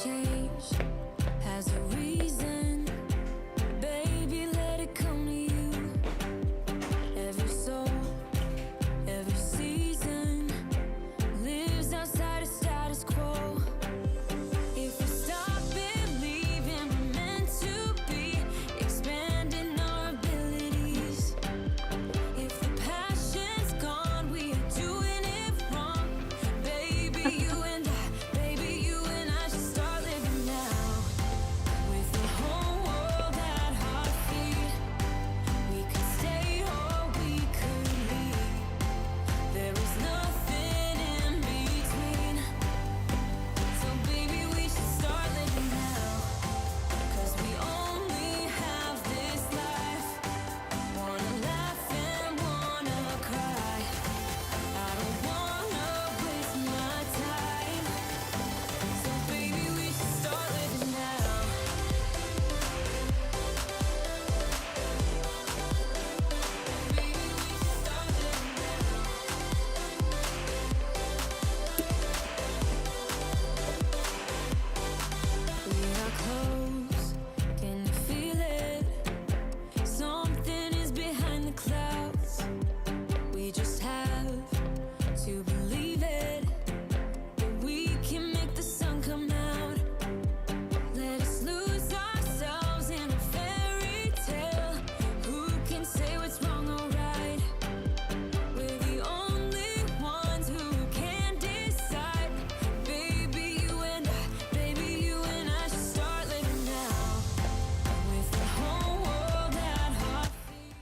change has a reason. Baby, let it come to you. Every soul, every season lives outside of status quo. If we stop believing we're meant to be, expanding our abilities. If the passion's gone, we are doing it wrong. Baby, you and I should start living now. With the whole world at our feet, we could stay or we could leave. There is nothing in between. So baby, we should start living now. 'Cause we only have this life. Wanna laugh and wanna cry. I don't wanna waste my time. So baby, we should start living now. Baby, we should start living now. We are close, can you feel it? Something is behind the clouds. We just have to believe it, that we can make the sun come out. Let us lose ourselves in a fairy tale. Who can say what's wrong or right? We're the only ones who can decide. Baby, you and I should start living now. With the whole world at our feet.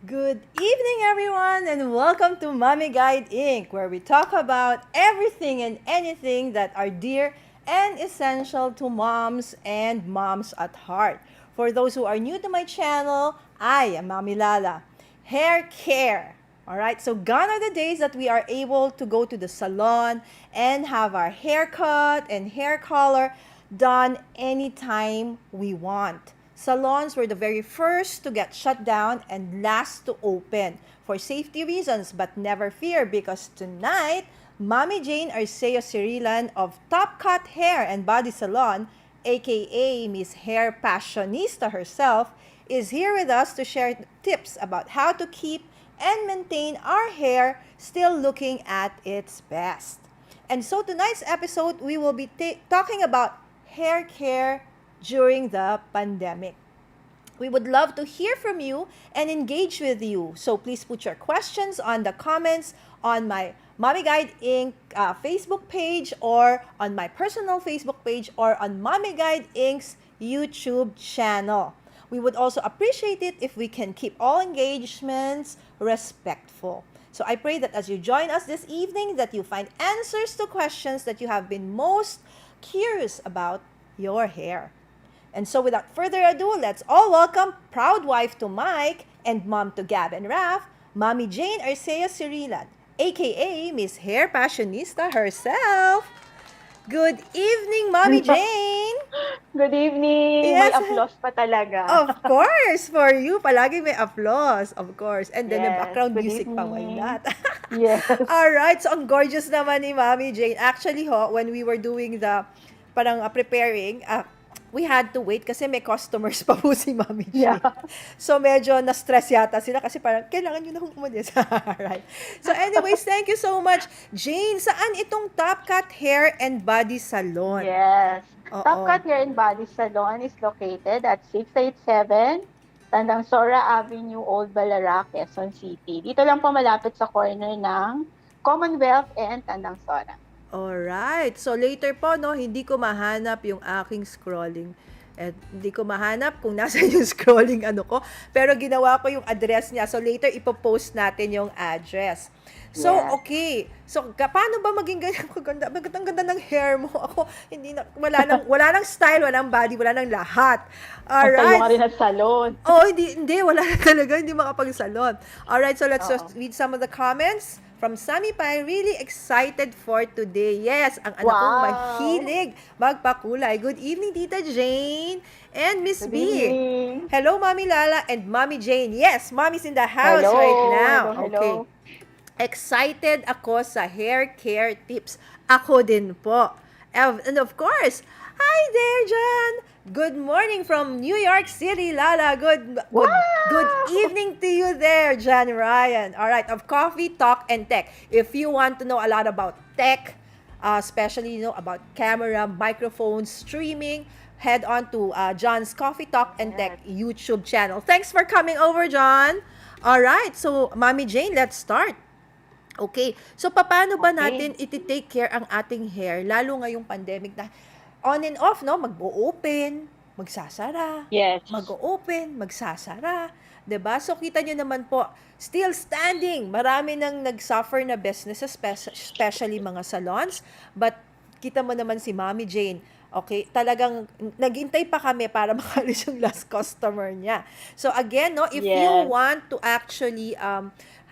Good evening, everyone, and welcome to Mommy Guide Inc., where we talk about everything and anything that are dear and essential to moms and moms at heart. For those who are new to my channel, I am Mami Lala. Hair care. All right, so gone are the days that we are able to go to the salon and have our haircut and hair color done anytime we want. Salons were the very first to get shut down and last to open for safety reasons, but never fear, because tonight, Mommy Jane Arceo-Sirilan of TopCut Hair and Body Salon, aka Miss Hair Passionista herself, is here with us to share tips about how to keep and maintain our hair still looking at its best. And so tonight's episode, we will be talking about hair care during the pandemic. We would love to hear from you and engage with you. So please put your questions on the comments on my Mommy Guide Inc. Facebook page, or on my personal Facebook page, or on Mommy Guide Inc.'s YouTube channel. We would also appreciate it if we can keep all engagements respectful. So I pray that as you join us this evening, that you find answers to questions that you have been most curious about your hair. And so without further ado, let's all welcome proud wife to Mike and mom to Gab and Raph, Mommy Jane Arceo-Sirilan, aka Miss Hair Passionista herself. Good evening, Mommy Jane! Good evening! Yes. May applause pa talaga. Of course, for you, palagi may applause, of course. And then may Yes, background good music pa, why evening. not? Yes. Alright, so ang gorgeous naman ni Mommy Jane. Actually when we were doing the, preparing, we had to wait kasi may customers pa po si Mommy Jane. Yeah. So medyo na-stress yata sila kasi parang kailangan nyo na umalis. Alright. So anyways, thank you so much. Jane, saan itong TopCut Hair and Body Salon? Yes. Oo. TopCut Hair and Body Salon is located at 687 Tandang Sora Avenue, Old Balara, Quezon City. Dito lang po malapit sa corner ng Commonwealth and Tandang Sora. Alright. So later po, no, hindi ko mahanap yung aking scrolling. At hindi ko mahanap kung nasaan yung scrolling ko. Pero ginawa ko yung address niya. So later, ipopost natin yung address. So, Yes. okay. So, paano ba maging ganyan kaganda? Bakit ang ganda ng hair mo? Ako, hindi na, wala nang style, walang body, wala nang lahat. Alright. Alright. Tayo rin at salon. Oh, hindi, wala na talaga, hindi makapag-salon. Alright, so let's just read some of the comments. From Sammy Pai, really excited for today. Yes, ang anak kong Wow. mahilig magpakulay. Good evening, Tita Jane and Miss Good B. evening. Hello, Mommy Lala and Mommy Jane. Yes, Mommy's in the house Hello. right now. Hello. Okay. Excited ako sa hair care tips. Ako din po. And of course, hi there, John. Good morning from New York City, Lala. Good Wow! evening to you there, John Ryan. All right, of Coffee Talk and Tech. If you want to know a lot about tech, especially about camera, microphones, streaming, head on to John's Coffee Talk and Tech Yes. YouTube channel. Thanks for coming over, John. All right, so Mommy Jane, let's start. Okay. So, paano ba Okay. natin iti-take care ang ating hair, lalo ngayong pandemic na on and off, no? Mag-o-open, magsasara, Yes. mag-o-open, magsasara. 'Di ba? So, kita nyo naman po, still standing. Marami nang nag-suffer na businesses, especially mga salons. But, kita mo naman si Mommy Jane, okay, talagang naghintay pa kami para makalis yung last customer niya. So, again, no, if you Yes. want to actually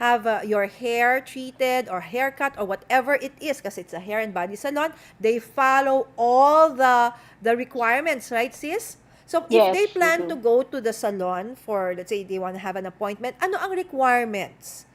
have your hair treated or haircut or whatever it is, kasi it's a hair and body salon, they follow all the requirements, right, sis? So, if they Yes, we plan to do. go to the salon for, let's say, they want to have an appointment, ano ang requirements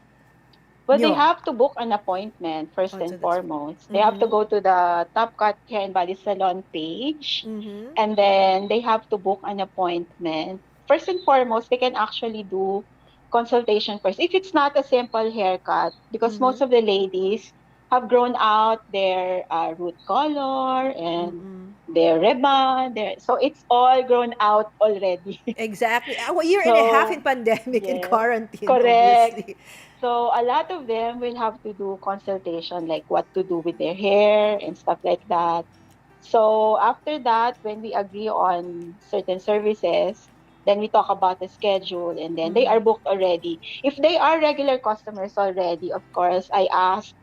Well, they nyo? have to book an appointment first Oh, so and that's... foremost. They have to Mm-hmm. go to the TopCut Hair and Body Salon page, Mm-hmm. and then they have to book an appointment. First and foremost, they can actually do consultation first. If it's not a simple haircut, because Mm-hmm. most of the ladies have grown out their root color and Mm-mm. their ribbon, so it's all grown out already. Exactly. A year and a half in So, pandemic and yes, quarantine, correct. obviously. So a lot of them will have to do consultation, like what to do with their hair and stuff like that. So after that, when we agree on certain services, then we talk about the schedule and then they Mm-hmm. are booked already. If they are regular customers already, of course, I ask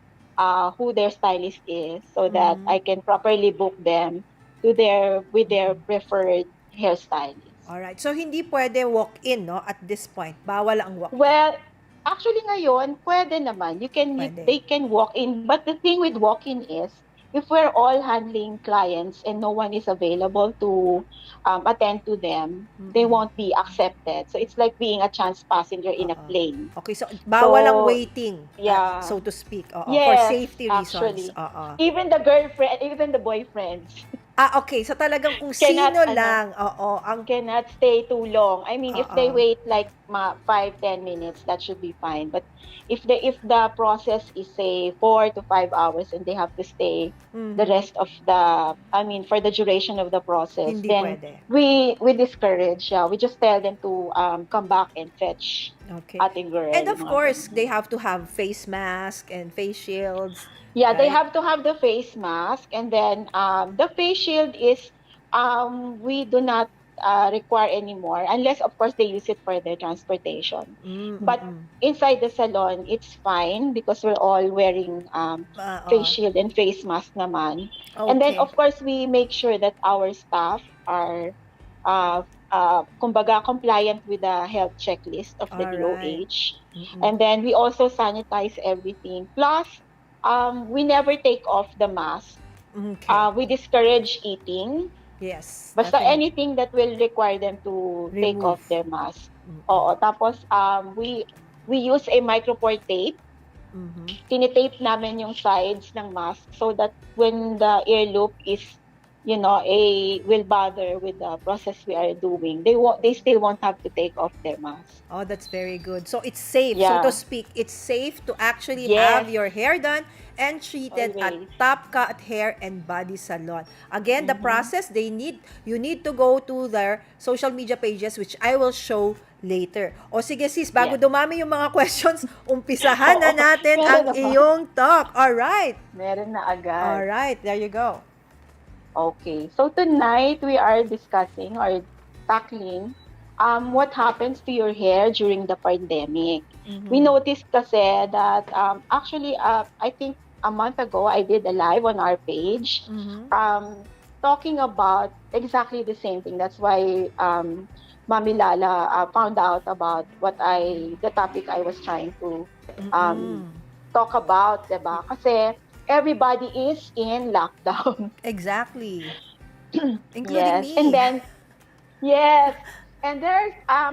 who their stylist is so that Mm-hmm. I can properly book them to their with their preferred hairstylist. Alright. So, hindi pwede walk-in, no? At this point. Bawal ang walk-in. Well, actually ngayon, pwede naman. Pwede. They can walk in. But the thing with walk-in is, if we're all handling clients and no one is available to attend to them, they Mm-mm. won't be accepted. So it's like being a chance passenger in a Oo. plane. Okay, so bawal ang So, waiting, yeah. so to speak. Oo, for Yes, safety reasons. actually. Oo. Even the girlfriend, even the boyfriends Okay. So, talagang kung cannot, sino lang, oo, ang... cannot stay too long. I mean, if they Oo. wait like 5-10 minutes, that should be fine. But if the process is say 4 to 5 hours and they have to stay the Mhm. rest of the, I mean, for the duration of the process, Hindi then pwede. we discourage. Yeah, we just tell them to come back and fetch Okay. ate girl, And yung of mga course, they ganun. have to have face mask and face shields, Yeah, they right? have to have the face mask, and then the face shield is we do not require anymore unless of course they use it for their transportation. But Mm. inside the salon, it's fine because we're all wearing face Oo. shield and face mask naman. And then Okay. of course we make sure that our staff are kumbaga compliant with the health checklist of the All right. DOH. Mm. And then we also sanitize everything. Plus, we never take off the mask. Okay. We discourage eating. Yes, Basta definitely. anything that will require them to take Remove. off their mask. Mm. Oo. Tapos, we use a micropore tape. Mhm. Tinitape namin yung sides ng mask so that when the ear loop is, will bother with the process we are doing, they still won't have to take off their mask. Oh, that's very good. So it's safe, so to Yeah. speak. It's safe to actually have Yes. your hair done and treated at Always. TopCut Hair and Body Salon. Again, the Mm-hmm. process you need to go to their social media pages, which I will show later. O sige sis, bago Yes. dumami yung mga questions, umpisahan na Oo, natin ang meron na ba? iyong talk. Alright. Meron na agad. Alright, there you go. Okay. So tonight we are discussing or tackling what happens to your hair during the pandemic. We noticed kasi that actually I think a month ago I did a live on our page talking about exactly the same thing. That's why Mami Lala found out about the topic I was trying to talk about, diba? Kasi everybody is in lockdown. Exactly. Including Yes. And me. then, yes. And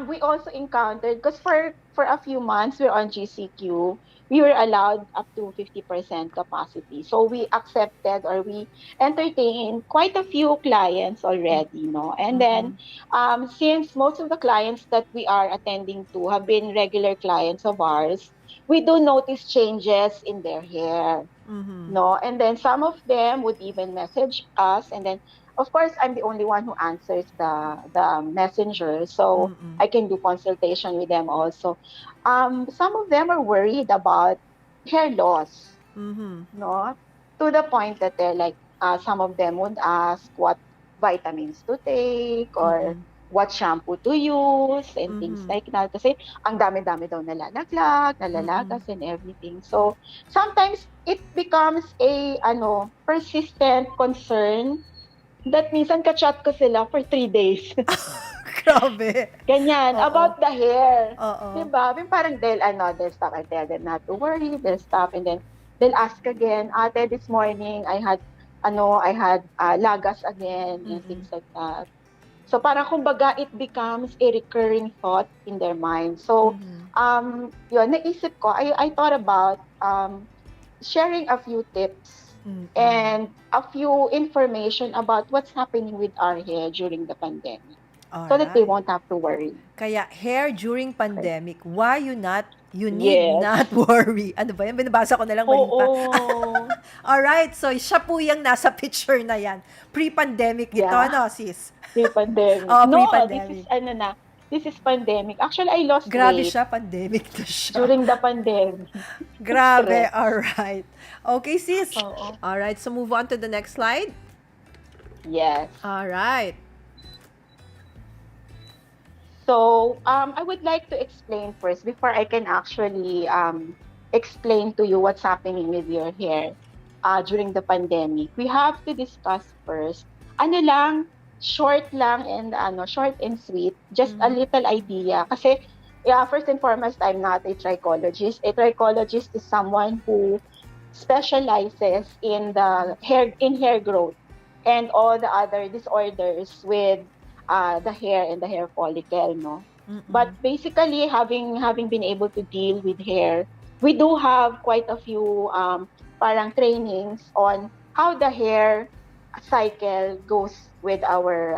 we also encountered, because for a few months we're on GCQ, we were allowed up to 50% capacity. So we accepted, or we entertained quite a few clients already, no? And then, Mm-mm. since most of the clients that we are attending to have been regular clients of ours, we do notice changes in their hair, Mm-hmm. no? And then some of them would even message us, and then of course I'm the only one who answers the messenger, so Mm-mm. I can do consultation with them also. Some of them are worried about hair loss, Mm-hmm. no? To the point that they're like, some of them would ask what vitamins to take, or Mm-mm. what shampoo to use, and things Mm-hmm. like that. Kasi ang dami-dami daw nalalaglag, Mm-mm. nalalagas and everything. So, sometimes it becomes a persistent concern that minsan ka-chat ko sila for 3 days. Grabe. Ganyan, Oo. about the hair. Oo. 'Di ba? Yung parang they'll stop. I tell them not to worry, they'll stop, and then they'll ask again, ate, this morning I had lagas again, and Mm-mm. things like that. So parang kumbaga it becomes a recurring thought in their mind. So Mm-hmm. yun, naisip ko, I thought about sharing a few tips Mm-mm. and a few information about what's happening with our hair during the pandemic, All so that they right. won't have to worry. Kaya hair during Okay. pandemic, why you need Yes. not worry. Ano ba yan? Binabasa ko na lang mali pa. Oo. Alright, so siya po yung nasa picture na yan. Pre-pandemic ito, Yeah, no, sis? pre-pandemic. Oh, No, this is pre-pandemic. this is pandemic. Actually, I lost Grabe weight siya, pandemic na siya. during the pandemic. Grabe, Stress. alright. Okay, sis. Oo. Alright, so move on to the next slide. Yes. Alright. So, I would like to explain first before I can actually explain to you what's happening with your hair during the pandemic. We have to discuss first, ano lang, short and sweet, just a Mm-hmm. little idea. Kasi, yeah, first and foremost, I'm not a trichologist. A trichologist is someone who specializes in hair growth and all the other disorders with the hair and the hair follicle, no? But Mm-mm. basically, having been able to deal with hair, we do have quite a few parang trainings on how the hair cycle goes with our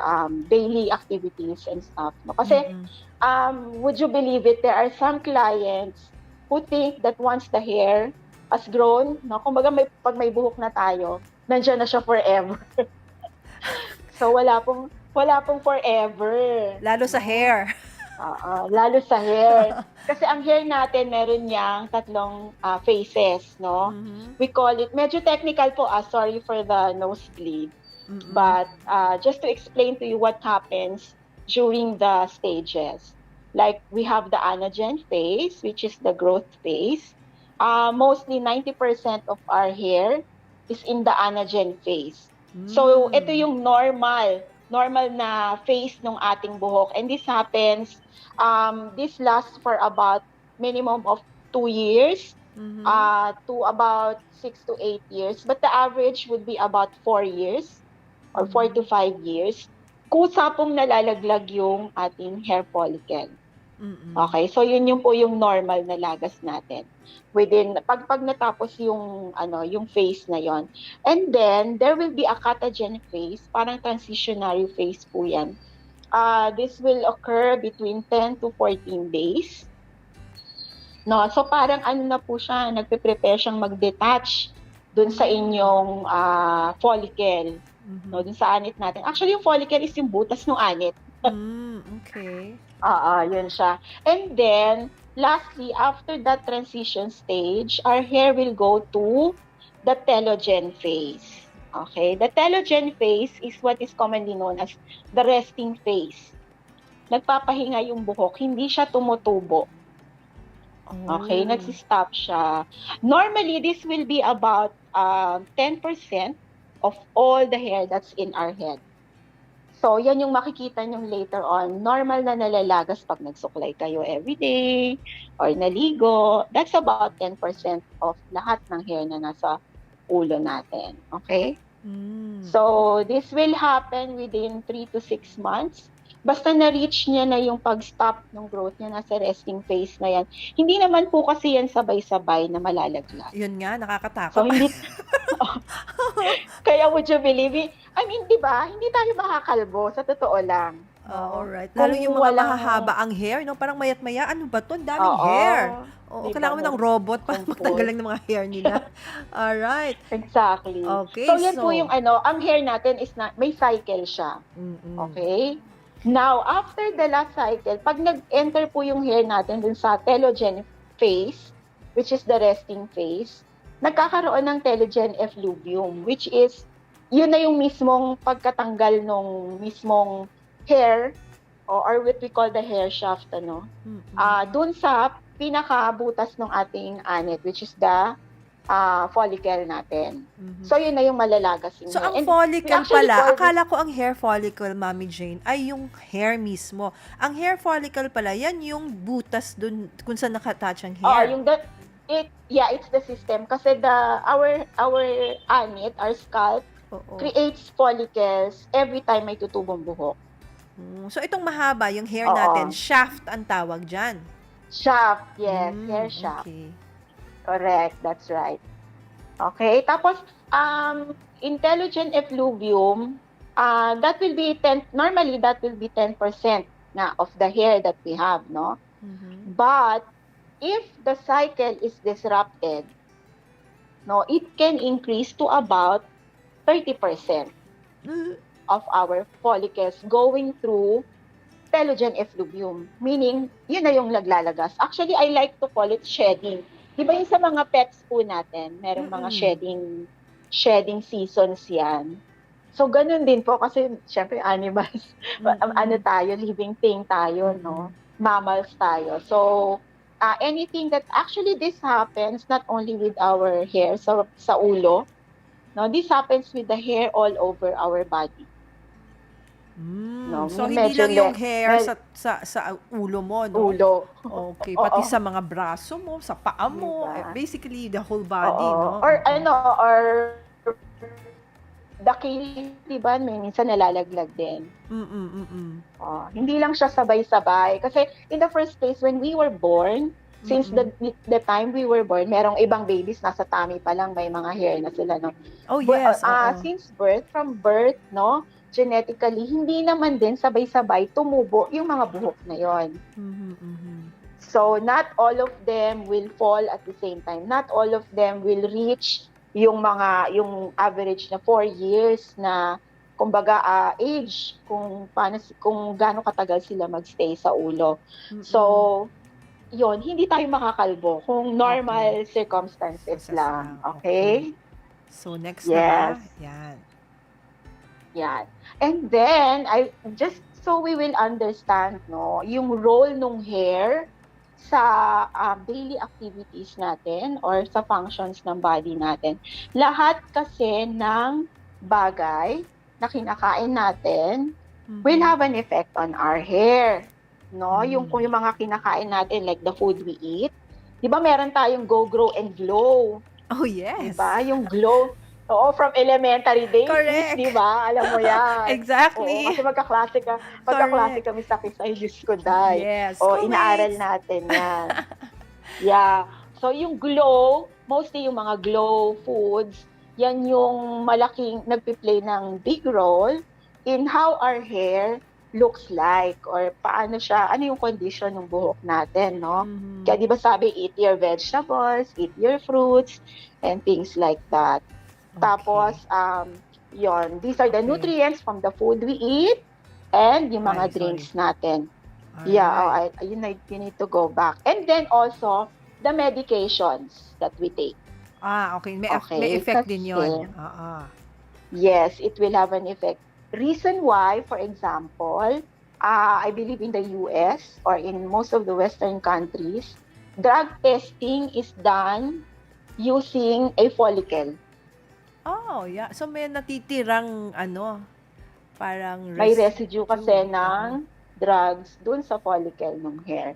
daily activities and stuff, no? Kasi Mm-mm. would you believe it, there are some clients who think that once the hair has grown, no, kumbaga pag may buhok na tayo, nandiyan na siya forever. So wala pong forever, Lalo sa no? hair. Oo, lalo sa hair. Kasi ang hair natin meron niyang tatlong phases, no? Mm-hmm. We call it, medyo technical po, sorry for the nosebleed. Mm-mm. But just to explain to you what happens during the stages. Like we have the Anagen phase, which is the growth phase. Mostly 90% of our hair is in the Anagen phase. So ito Mm. yung normal na phase ng ating buhok. And this lasts for about minimum of 2 years Mm-hmm. to about 6 to 8 years. But the average would be about 4 years or four Mm-hmm. to five years kusa pong nalalaglag yung ating hair follicle. Mm-mm. Okay, so yun yung po yung normal na lagas natin. Pag natapos yung phase na yon. And then there will be a catagen phase, parang transitionary phase po yan. This will occur between 10 to 14 days. No, so parang ano na po siya, nagpe-prepare siyang mag-detach dun sa inyong follicle, Mm-hmm. no, dun sa anit natin. Actually, yung follicle is yung butas ng anit. Okay. Yun siya. And then, lastly, after that transition stage, our hair will go to the telogen phase. Okay? The telogen phase is what is commonly known as the resting phase. Nagpapahinga yung buhok, hindi siya tumutubo. Okay? Oh. Nagsistop siya. Normally, this will be about 10% of all the hair that's in our head. So, yan yung makikita nyo later on. Normal na nalalagas pag nagsuklay kayo everyday or naligo. That's about 10% of lahat ng hair na nasa ulo natin. Okay? Mm. So, this will happen within 3 to 6 months. basta na-reach niya na yung pag-stop ng growth niya, nasa resting phase na yan. Hindi naman po kasi yan sabay-sabay na malalaglag. Yun nga, So, nakakatakot. hindi, kaya would you believe it? I mean, di ba, hindi tayo makakalbo, sa totoo lang. No? Alright. Lalo Kung yung mga walang, mahahaba ang hair, no? Parang mayat-maya, ano ba 'to? Ang daming oo, hair. Oo, di ba, kailangan mo ng robot para kumpul. matanggalan ng mga hair nila. Alright. Exactly. Okay, So, yan po so, yung ang hair natin is na, may cycle siya. mm-mm. Okay? Now, after the last cycle, pag nag-enter po yung hair natin dun sa telogen phase, which is the resting phase, nagkakaroon ng telogen effluvium, which is, yun na yung mismong pagkatanggal nung mismong hair, or what we call the hair shaft, dun sa pinakabutas ng ating anit, which is the follicle natin. Mhm. So, yun na yung malalagas. So, ang And we follicle actually pala, call akala ko ang hair follicle, Mami Jane, ay yung hair mismo. Ang hair follicle pala, yan yung butas dun kung saan nakatouch ang hair. it's the system. Kasi our anit, our scalp, Oo. creates follicles every time may tutubong buhok. So, itong mahaba, yung hair Oo. natin, shaft ang tawag dyan. Shaft, yes, hair shaft. Okay. Correct, that's right. Okay, tapos intelligent effluvium, normally that will be 10% na of the hair that we have, no? Mhm. But if the cycle is disrupted, no, it can increase to about 30% of our follicles going through telogen effluvium, meaning yun na yung naglalagas. Actually, I like to call it shedding. Di ba yung sa mga pets po natin, merong mga shedding seasons yan. So, ganun din po kasi syempre animals, living thing tayo, no? Mammals tayo. So, anything that actually this happens not only with our hair sa ulo, no? This happens with the hair all over our body. No, So, yung hindi medyo lang yung hair sa ulo mo, no? ulo. Okay, Oo. pati sa mga braso mo, sa paa mo, Diba? basically the whole body, Oo. no? Or the killing, diba, minsan nalalaglag din. Hindi lang siya sabay-sabay. Kasi in the first place, when we were born, since the time we were born, merong ibang babies, nasa tummy pa lang, may mga hair na sila, no? Oh, yes. Since from birth, no, genetically, hindi naman din sabay-sabay tumubo yung mga buhok na yon. So, not all of them will fall at the same time. Not all of them will reach yung average na 4 years na, kumbaga, age, kung gaano katagal sila magstay sa ulo. So, yon, hindi tayo makakalbo kung normal circumstances lang. Okay? So, next na ba? Yan. And then, just so we will understand, no, yung role ng hair sa daily activities natin or sa functions ng body natin. Lahat kasi ng bagay na kinakain natin will have an effect on our hair. No? Kung yung mga kinakain natin, like the food we eat, di ba meron tayong go, grow, and glow? Oh, yes. Di ba? Yung glow, from elementary days, di ba? Alam mo yan. Exactly. Kasi magkaklase kami sa Kisay Diyos. Yes. Inaaral natin yan. Yeah. So, yung glow, mostly yung mga glow foods, yan yung nagpi-play ng big role in how our hair looks like or paano siya, ano yung condition ng buhok natin, no? Kaya di ba sabi, eat your vegetables, eat your fruits, and things like that. Tapos, these are the nutrients from the food we eat and yung mga drinks natin. Yeah, you need to go back. And then also, the medications that we take. Okay. May effect din yun. Yes, it will have an effect. Reason why, for example, I believe in the US or in most of the Western countries, drug testing is done using a follicle. Oh, yeah. So, may natitirang, parang may residue kasi ng drugs dun sa follicle ng hair.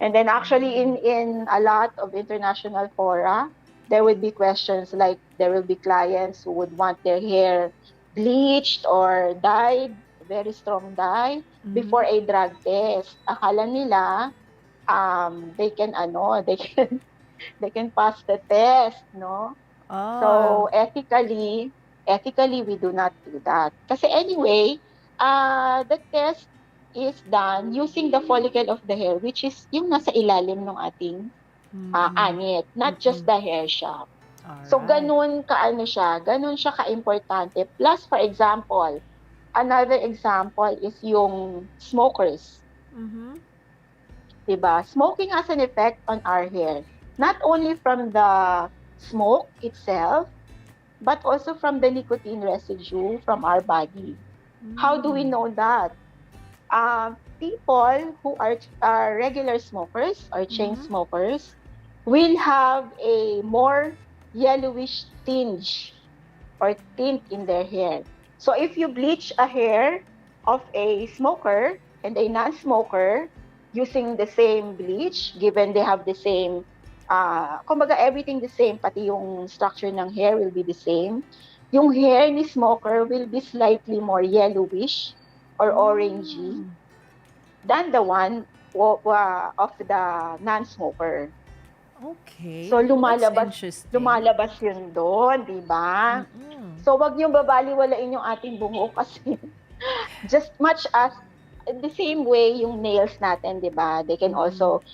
And then actually, in a lot of international fora, there would be questions like, there will be clients who would want their hair bleached or dyed very strong dye, before a drug test. Akala nila, they can, they can pass the test, no? Oh. So, ethically, we do not do that. Kasi anyway, the test is done using the follicle of the hair, which is yung nasa ilalim ng ating anit, not just the hair shaft. So, Alright. ganun siya ka-importante. Plus, for example, another example is yung smokers. Diba? Smoking has an effect on our hair. Not only from the smoke itself, but also from the nicotine residue from our body. How do we know that? People who are regular smokers or chain smokers will have a more yellowish tinge or tint in their hair. So if you bleach a hair of a smoker and a non-smoker using the same bleach, given they have the same, kumbaga everything the same, pati yung structure ng hair will be the same, yung hair ni smoker will be slightly more yellowish or orangey than the one of the non-smoker. Okay. So That's interesting. lumalabas yun doon, di ba? So wag niyong babaliwalain yung ating buhok kasi just much as the same way yung nails natin, di ba? They can also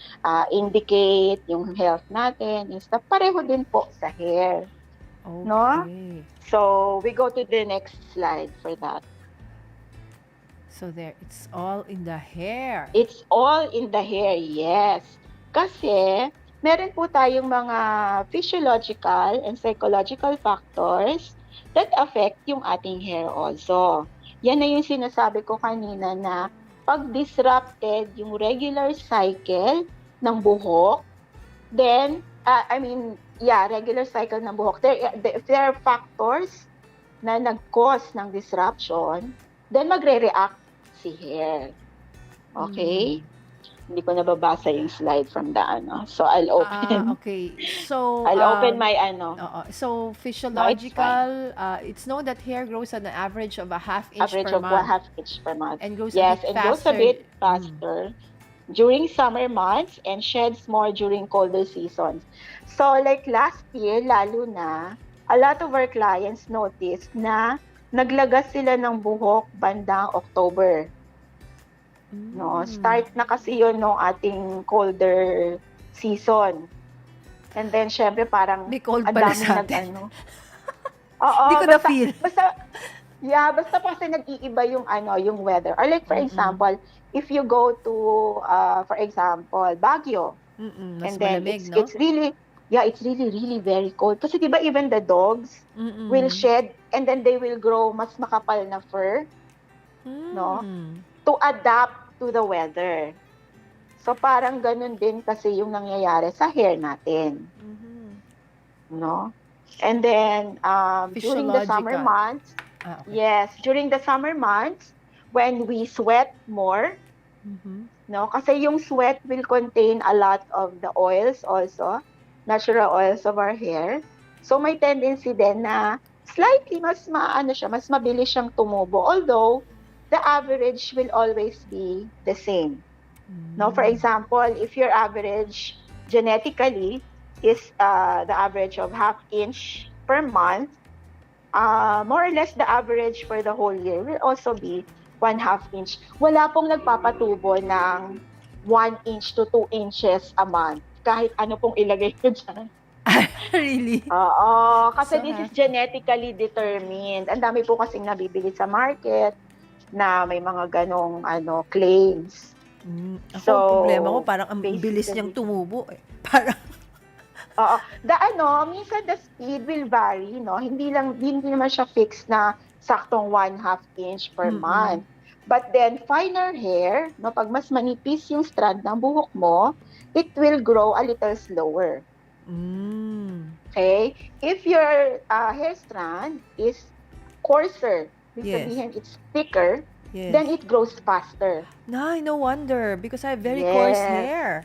indicate yung health natin, yung stuff. Pareho din po sa hair. Okay. No? So we go to the next slide for that. So there, it's all in the hair. It's all in the hair, yes. Kasi meron po tayong mga physiological and psychological factors that affect yung ating hair also. Yan na yung sinasabi ko kanina na pag disrupted yung regular cycle ng buhok, then, regular cycle ng buhok, there are factors na nag-cause ng disruption, then magre-react si hair. Okay? Hindi ko nababasa yung slide from the So I'll open. Okay. So I'll open my So physiological, it's known that hair grows on an average of a half inch average per of month. half inch per month. And grows yes, a bit and grows faster. a bit faster during summer months and sheds more during colder seasons. So like last year, lalo na, a lot of our clients noticed na naglagas sila ng buhok bandang October. No, start na kasi yun ng ating colder season. And then syempre parang May cold ang pala daming sa atin. Oo, Hindi ko na-feel. Basta kasi nag-iiba yung yung weather. Or like for example, if you go to for example, Baguio. Mas and then malamig, no? it's really really very cold. Kasi 'di ba even the dogs will shed and then they will grow mas makapal na fur, no? To adapt to the weather. So parang ganun din kasi yung nangyayari sa hair natin. No? And then during the summer months, during the summer months when we sweat more, no? Kasi yung sweat will contain a lot of the oils also, natural oils of our hair. So may tendency din na slightly mas mabilis siyang tumubo. Although the average will always be the same. No, for example, if your average genetically is the average of half inch per month, more or less the average for the whole year will also be 1/2 inch. Wala pong nagpapatubo ng 1 inch to 2 inches a month. Kahit ano pong ilagay nyo dyan. Really? Oo, kasi this is genetically determined. Ang dami po kasing nabibili sa market na may mga ganong claims. Ako, problema ko, parang ang bilis niyang tumubo. Parang Oo. Minsan the speed will vary, no? Hindi naman siya fixed na saktong 1/2 inch per month. But then, finer hair, no, pag mas manipis yung strand ng buhok mo, it will grow a little slower. Okay? If your hair strand is coarser, sabihin it's thicker, then it grows faster. No wonder, because I have very coarse hair.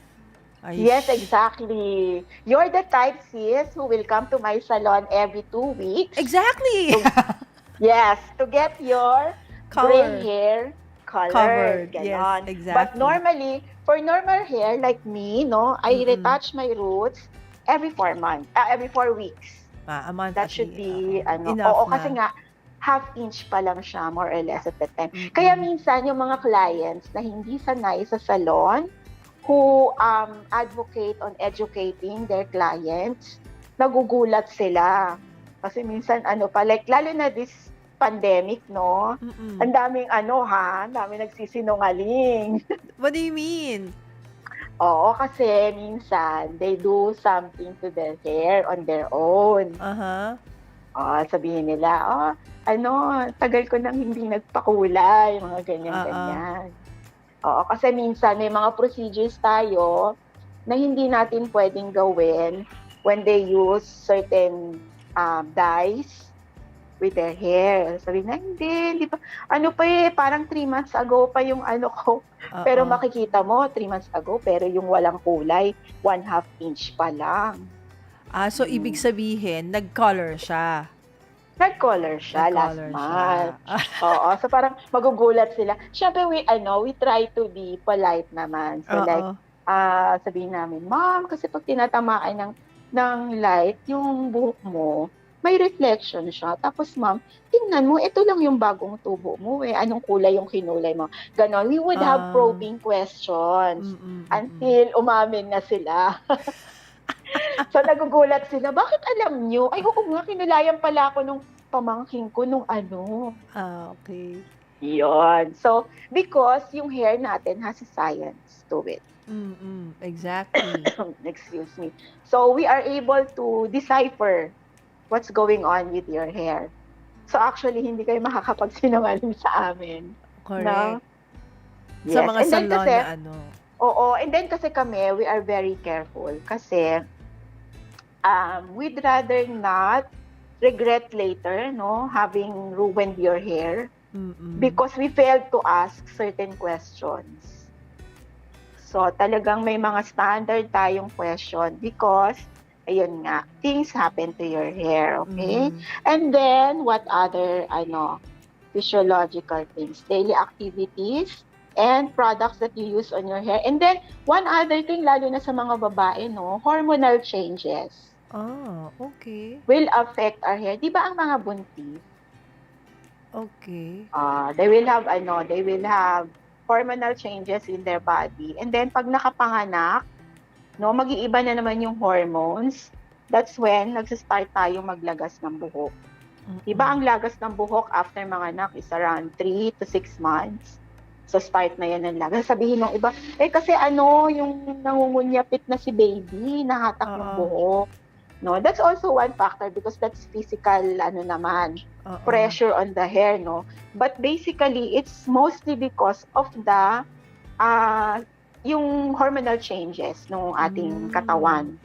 Yes, exactly. You're the type, sis, who will come to my salon every 2 weeks. Exactly! Yes, to get your Color. hair, colored, Covered. Yes, ganon. But exactly. normally, for normal hair like me, no, I Mm-mm. retouch my roots every 4 weeks. A month That at should least. Oo. be, ano, Enough oo, kasi na. nga, half inch pa lang siya, more or less at that time. Kaya Mm-mm. minsan, yung mga clients na hindi sanay sa salon, who advocate on educating their clients, nagugulat sila. Kasi minsan, ano pa, like, lalo na this pandemic, no? Mm-mm. Ang daming, ang daming nagsisinungaling. What do you mean? Oo, kasi minsan, they do something to their hair on their own. Uh-huh. Sabihin nila, tagal ko nang hindi nagpakulay, mga Uh-uh. ganyan-ganyan. Oo, kasi minsan may mga procedures tayo na hindi natin pwedeng gawin when they use certain dyes with their hair. Sabi na, hindi pa. Ano pa parang 3 months ago pa yung ano ko. Pero Oo. makikita mo, 3 months ago, pero yung walang kulay, 1/2 inch pa lang. So ibig sabihin, nag-color siya. Nag-color siya last Nag-color siya. month. Oo, so parang magugulat sila. Siyempre, we try to be polite naman. So like, Oo. sabihin namin, Ma'am, kasi pag tinatamaan ng light, yung buhok mo, may reflection siya. Tapos, Ma'am, tingnan mo, ito lang yung bagong tubo mo Anong kulay yung kinulay mo? Ganon. We would have Ah, probing questions mm. until umamin na sila. So, nagugulat sila, bakit alam nyo? Ay, oo nga, kinulayan pala ako nung pamangkin ko nung ano. Okay. Yun. So, because yung hair natin has a science to it. Exactly. Excuse me. So, we are able to decipher what's going on with your hair. So, actually, hindi kayo makakapagsinungaling sa amin. Correct. No? Sa Yes. mga And then salon kasi, na ano. and then kasi kami, we are very careful. Kasi, we'd rather not regret later, no, having ruined your hair because we failed to ask certain questions. So, talagang may mga standard tayong question because, ayun nga, things happen to your hair, okay? And then, what other, physiological things? Daily activities and products that you use on your hair. And then, one other thing, lalo na sa mga babae, no, hormonal changes Okay. will affect our hair. Di ba ang mga buntis, Okay. they will have hormonal changes in their body. And then, pag nakapanganak, no, mag-iiba na naman yung hormones. That's when nagsistart tayong maglagas ng buhok. Diba ang lagas ng buhok after manganak is around 3 to 6 months. So, start na yan ng lagas. Sabihin ng iba, kasi yung nangungunyapit na si baby, nahatak yung buhok. No, that's also one factor because that's physical, pressure on the hair, no. But basically, it's mostly because of the, yung hormonal changes ng ating katawan,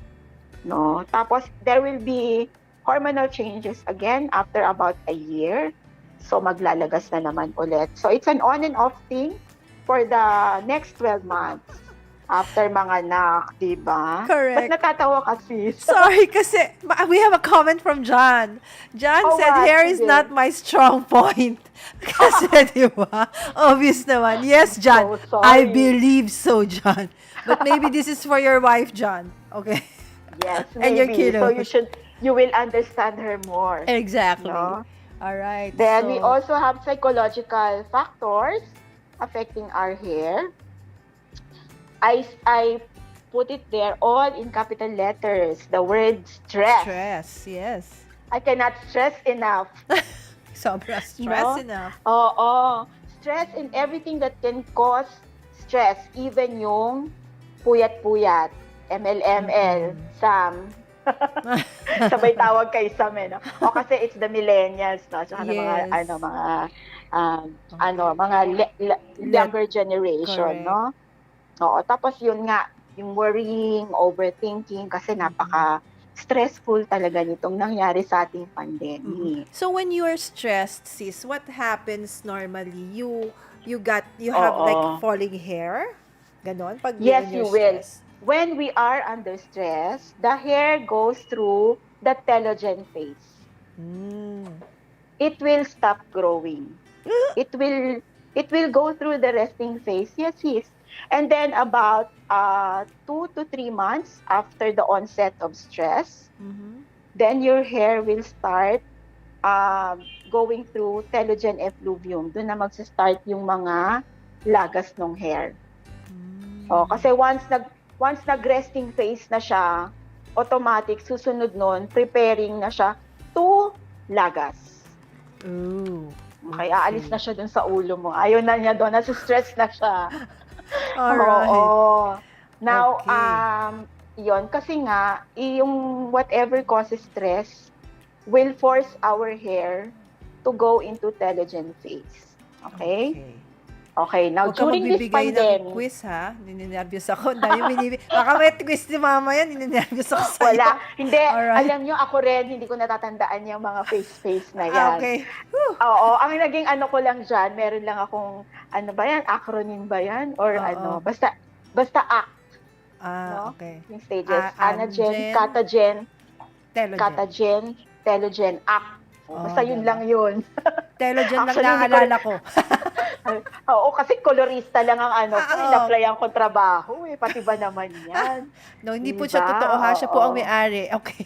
no. Tapos, there will be hormonal changes again after about a year. So, maglalagas na naman ulit. So, it's an on and off thing for the next 12 months. After manganak, diba? Correct. Ba't natatawa ka, sis? Sorry, kasi we have a comment from John. John said, what? hair is Sige. not my strong point. Kasi, di ba? Obvious naman. Yes, John. So I sorry. believe so, John. But maybe this is for your wife, John. Okay? Yes, And your maybe. So kiddos. you will understand her more. Exactly. No? All right. Then so, we also have psychological factors affecting our hair. I put it there all in capital letters. The word stress. Stress, yes. I cannot stress enough. Sobra stress No? enough. Oo. Stress in everything that can cause stress. Even yung puyat-puyat, ML, Sam. Sabay tawag kay Sam, no? O kasi it's the millennials, no? Tsaka Yes. mga younger generation, Correct. no? Oo, tapos yun nga, yung worrying, overthinking, kasi napaka-stressful talaga nitong nangyari sa ating pandemic. So when you are stressed, sis, what happens normally? You have like falling hair? Ganon? Pag Yes, when you're you will. stressed. When we are under stress, the hair goes through the telogen phase. It will stop growing. It will it will go through the resting phase. Yes, yes. And then about 2 to 3 months after the onset of stress, Mhm. then your hair will start going through telogen effluvium. Doon na magsa-start yung mga lagas ng hair. Oh, Mm. kasi once nag-resting phase na siya, automatic susunod nun, preparing na siya to lagas. Ooh. Okay, aalis Okay. na siya dun sa ulo mo. Ayaw na niya doon, nasa-stress na siya. All Oo. right. Now, Okay. yon kasi nga, yung whatever causes stress will force our hair to go into telogen phase. Okay? Okay. Okay, now Huwag ka during this magbibigay ng pandemic, quiz, ha? Ninenervyos ako. Ang dami baka may quiz ni mama yan. Ninenervyos ako sa'yo. wala. Hindi, Alright. alam nyo, ako rin, hindi ko natatandaan yung mga face-face na yan. Okay. Whew. Oo, ang naging ano ko lang dyan, meron lang akong, ano ba yan, acronym ba yan? Or Oo. ano, basta ACT, no? Okay. Yung stages, Anagen, Angen, Telogen. Catagen, Telogen, ACT. O, Oh, basta yun diba? lang yun. Telogen lang Actually, hindi ko rin, naalala ko. oo, kasi kolorista lang ang ano ko, Oo. in-applyan ko trabaho, pati ba naman yan? No, hindi po siya Diba? totoo, ha? Siya po Oo. ang may-ari. Okay.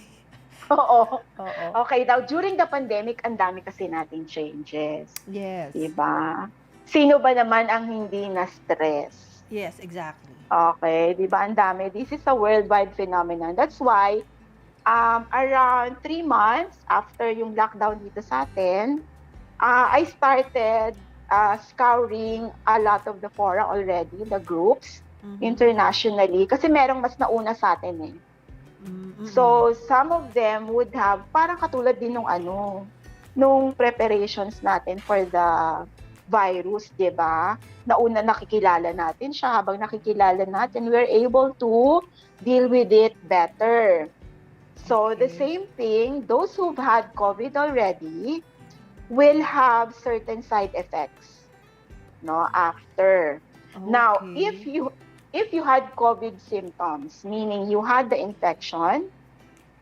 Oo. Oo. Okay, now during the pandemic, ang dami kasi nating changes. Yes. Diba? Sino ba naman ang hindi na-stress? Yes, exactly. Okay, diba? Ang dami. This is a worldwide phenomenon. That's why, around 3 months after yung lockdown dito sa atin, I started scouring a lot of the fora already, the groups, internationally, kasi merong mas nauna sa atin eh. So, some of them would have, parang katulad din nung preparations natin for the virus, di ba? Nauna nakikilala natin siya, habang nakikilala natin, we're able to deal with it better. So, the Okay. same thing, those who've had COVID already will have certain side effects, no, after. Now, Okay. if you had COVID symptoms, meaning you had the infection,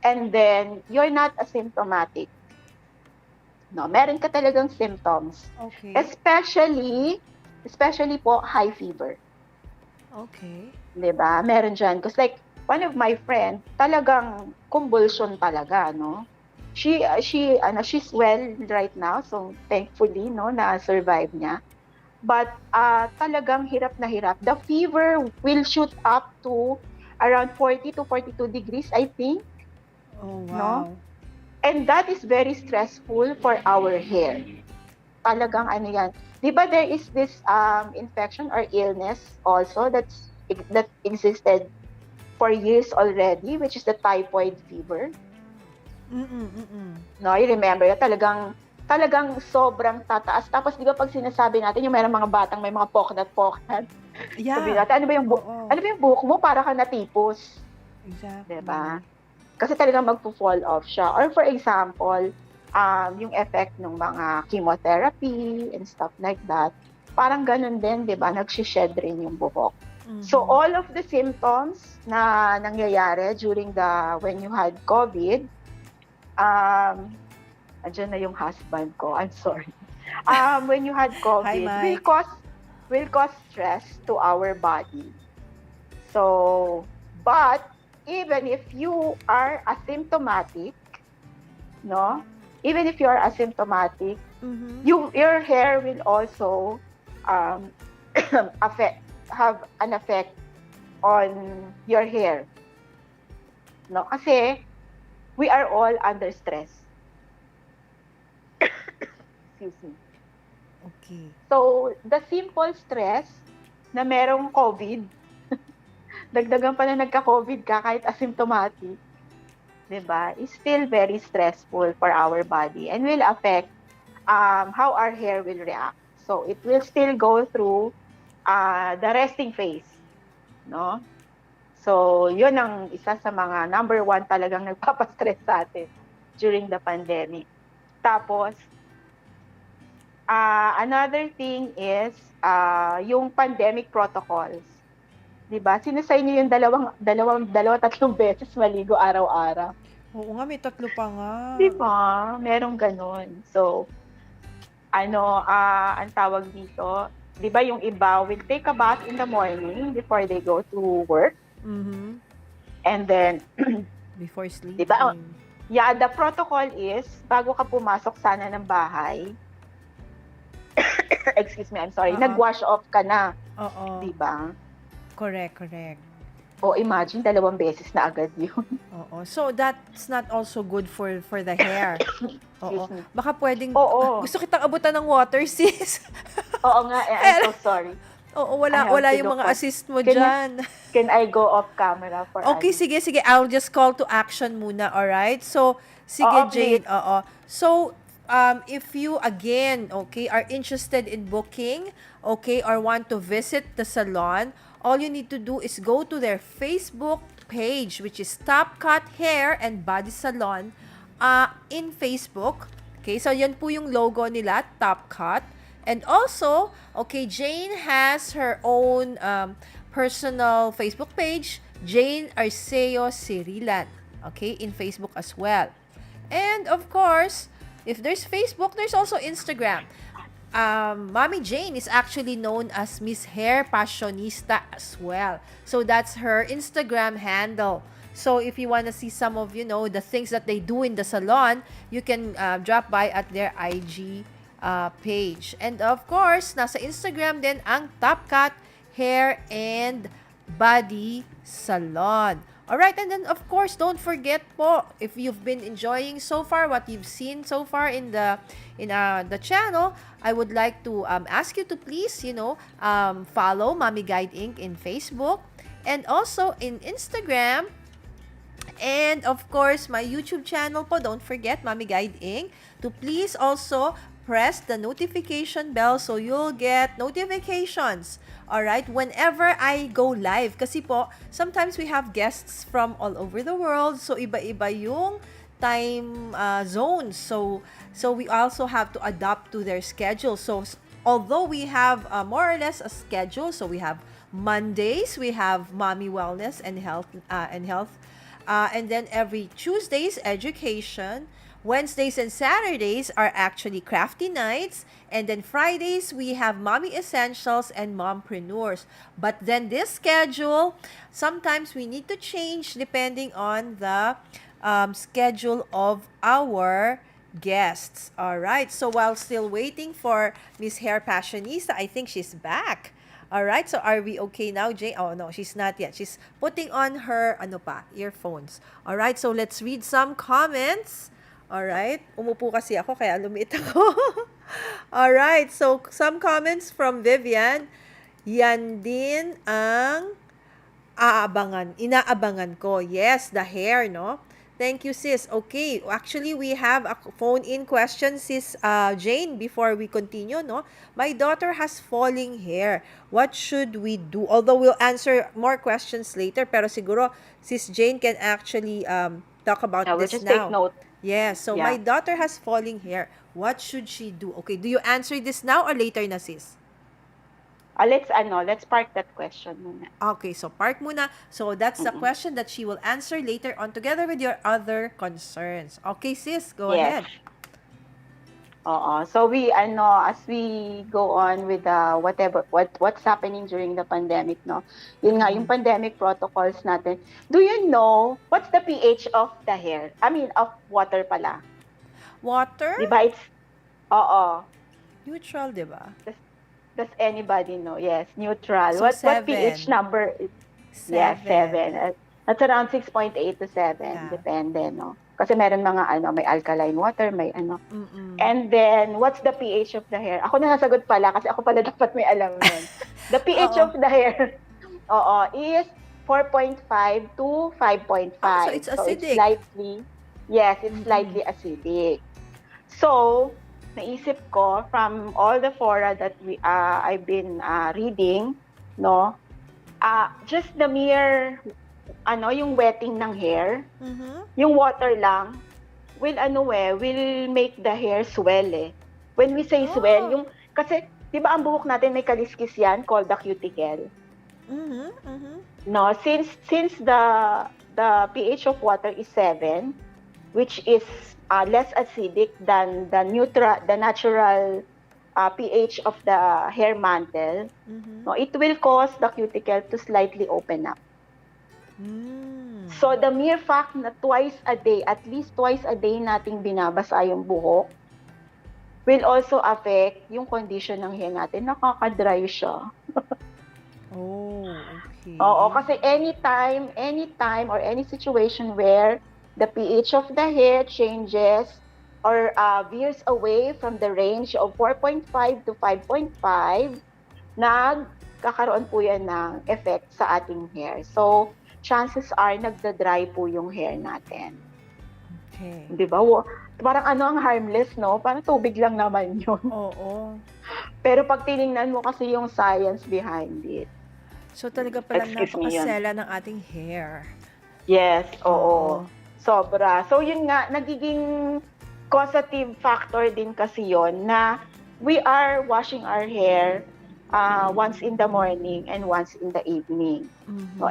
and then you're not asymptomatic, no, meron ka talagang symptoms, Okay. especially po high fever, Okay. 'di ba? Meron diyan, because like one of my friend, talagang convulsion talaga, no? She's well right now, so thankfully, no, na survive niya. But talagang hirap na hirap. The fever will shoot up to around 40 to 42 degrees, I think, Oh, no? wow. And that is very stressful for our hair. Talagang ano yan. Di ba there is this infection or illness also that existed for years already, which is the typhoid fever. No, I remember that talagang sobrang tataas. Tapos di ba pag sinasabi natin yung mga batang may mga poknat-poknat, Yeah. sabi natin, ano ba yung buhok mo? Para ka natipos. Exactly. Diba? Kasi talagang magpo-fall off siya. Or for example, yung effect ng mga chemotherapy and stuff like that, parang ganun din, di ba? Nagsished rin yung buhok. So all of the symptoms na nangyayari when you had COVID, andyan na yung husband ko, I'm sorry. When you had COVID, Hi, Mike. will cause stress to our body. So, but even if you are asymptomatic, no? Even if you are asymptomatic, your hair will also have an effect on your hair. No? Kasi we are all under stress. Excuse me. Okay. So, the simple stress na merong COVID, dagdagan pa na nagka-COVID ka kahit asymptomatic, diba, is still very stressful for our body and will affect how our hair will react. So, it will still go through the resting phase, no? So, yun ang isa sa mga number one talagang nagpapastress sa atin during the pandemic. Tapos, another thing is yung pandemic protocols. Diba? Sinasay niyo yung tatlong beses maligo araw-araw. Oo nga, may 3 pa nga. Diba? Merong ganun. So, ang tawag dito, 'di ba yung iba will take a bath in the morning before they go to work. Mhm. And then, Before 'di ba? sleeping. Yeah, the protocol is bago ka pumasok sana ng bahay, excuse me, I'm sorry, Oo. nag-wash off ka na, Oo. 'di ba? Correct, correct. O imagine 2 beses na agad 'yun. Oo. So that's not also good for the hair. Oo. Excuse me. Baka pwedeng Oo. gusto kitang abutan ng water, sis. Oo nga, I'm so sorry. Oo, I have wala to yung look mga for. assist mo Can diyan. can I go off camera for Okay, sige, sige. I'll just call to action muna, alright? So, sige, Oo, Jane, please. oo. So, if you, again, okay, are interested in booking, okay, or want to visit the salon, all you need to do is go to their Facebook page, which is TopCut Hair and Body Salon, in Facebook. Okay, so yan po yung logo nila, TopCut. And also, okay, Jane has her own personal Facebook page, Jane Arceo-Sirilan, okay, in Facebook as well. And of course, if there's Facebook, there's also Instagram. Mommy Jane is actually known as Miss Hair Passionista as well. So that's her Instagram handle. So if you want to see some of, the things that they do in the salon, you can drop by at their IG page. And of course, nasa Instagram din ang TopCut Hair and Body Salon. Alright, and then of course, don't forget po, if you've been enjoying so far what you've seen so far in the channel, I would like to ask you to please, follow Mommy Guide Inc. in Facebook and also in Instagram. And of course, my YouTube channel po, don't forget, Mommy Guide Inc. to please also press the notification bell so you'll get notifications, alright, whenever I go live. Kasi po, sometimes we have guests from all over the world, so iba-iba yung time zones. So we also have to adapt to their schedule. So although we have more or less a schedule, so we have Mondays, we have Mommy Wellness and Health, and then every Tuesdays, education. Wednesdays and Saturdays are actually crafty nights. And then Fridays, we have Mommy Essentials and Mompreneurs. But then this schedule, sometimes we need to change depending on the schedule of our guests. All right. So while still waiting for Miss Hair Passionista, I think she's back. All right. So are we okay now, Jay? Oh, no, she's not yet. She's putting on her, earphones. All right. So let's read some comments. Alright? Umupo kasi ako, kaya lumit ako. Alright, so some comments from Vivian. Yan din ang inaabangan ko. Yes, the hair, no? Thank you, sis. Okay, actually, we have a phone-in question, sis Jane, before we continue, no? My daughter has falling hair. What should we do? Although we'll answer more questions later, pero siguro, sis Jane can actually talk about We'll this just now. take note. Yeah, so my daughter has falling hair. What should she do? Okay, do you answer this now or later na, sis? Let's park that question muna. Okay, so park muna. So that's the question that she will answer later on together with your other concerns. Okay, sis, go ahead. Oo. So as we go on with what's happening during the pandemic, no? Yun nga, yung pandemic protocols natin. Do you know what's the pH of the hair? I mean, of water pala. Water? Diba it's, Neutral, diba? Does anybody know? Yes, neutral. So What pH number is? 7. Yes, 7. That's around 6.8 to 7. Yeah. Depende, no? Kasi meron mga may alkaline water, may Mm-mm. And then, what's the pH of the hair? Ako nasasagot pala kasi ako pala dapat may alam nun. The pH of the hair, is 4.5 to 5.5. So it's acidic. It's slightly acidic. So, naisip ko from all the fora that I've been reading, no, just the mere yung wetting ng hair, yung water lang, will make the hair swell eh. When we say swell, kasi, di ba ang buhok natin may kaliskis yan, called the cuticle. No, since the pH of water is 7, which is less acidic than the natural pH of the hair mantle, Mhm. no, it will cause the cuticle to slightly open up. Mm. So the mere fact na twice a day, at least twice a day nating binabasa yung buhok, will also affect yung condition ng hair natin. Nakaka-dry siya. Oh, Oo, okay. kasi anytime or any situation where the pH of the hair changes or veers away from the range of 4.5 to 5.5, nagkakaroon po yan ng effect sa ating hair. So, chances are nagda-dry po yung hair natin. Okay. Di ba? Parang ang harmless, no? Parang tubig lang naman yun. Oo. Pero pag tiningnan mo kasi yung science behind it. So talaga palang Excuse me yun. napakasela ng ating hair. Yes, oo. Oo. Sobra. So yun nga, nagiging causative factor din kasi yon na we are washing our hair once in the morning and once in the evening. Mhm. No,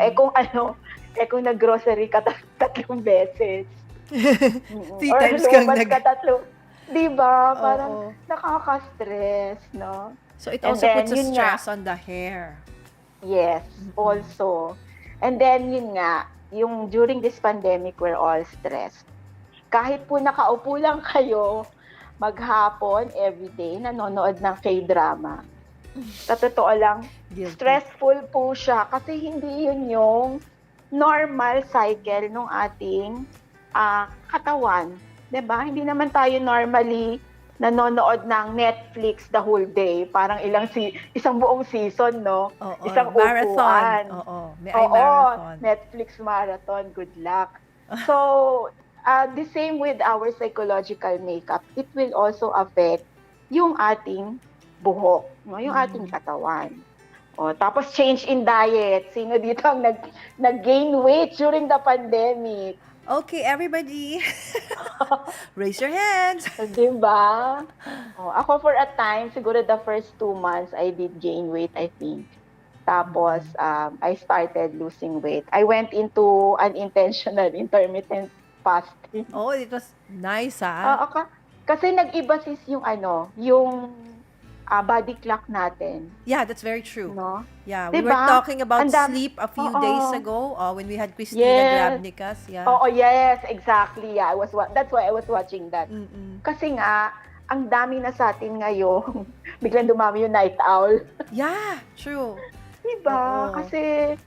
kung nag-grocery ka tatlong beses. Three Or times kang lumabas ka tatlo. Di ba? Parang Oo. nakaka-stress, no? So it And also then, puts a yun nga, stress on the hair. yes, also. And then, yun nga, yung during this pandemic, we're all stressed. Kahit po nakaupo lang kayo, maghapon, everyday, nanonood ng K-drama. Sa totoo lang, Guilty. stressful po siya kasi hindi yun yung normal cycle ng ating katawan. 'Di ba? Hindi naman tayo normally nanonood ng Netflix the whole day. Parang isang buong season, no? Oo. Isang Marathon. upuan. Oo. May Oo, marathon. Netflix marathon. Good luck. So, the same with our psychological makeup. It will also affect yung ating buhok, no? Yung ating katawan. Tapos change in diet. Sino dito ang nag-gain weight during the pandemic? Okay, everybody. Raise your hands. Diba? Ako for a time, siguro the first 2 months, I did gain weight, I think. Tapos, I started losing weight. I went into unintentional intermittent fasting. Oh, it was nice, ah. Kasi nag-iba sis yung body clock natin. Yeah, that's very true. No? Yeah, we Diba? were talking about Ang sleep a few Oo. days ago when we had Christina Yes. Grabnicas. Yeah. Oo, yes, exactly. Yeah, that's why I was watching that. Mm-mm. Kasi nga, ang dami na sa atin ngayon. Biglang dumami yung night owl. Yeah, true. Diba? Oo. Kasi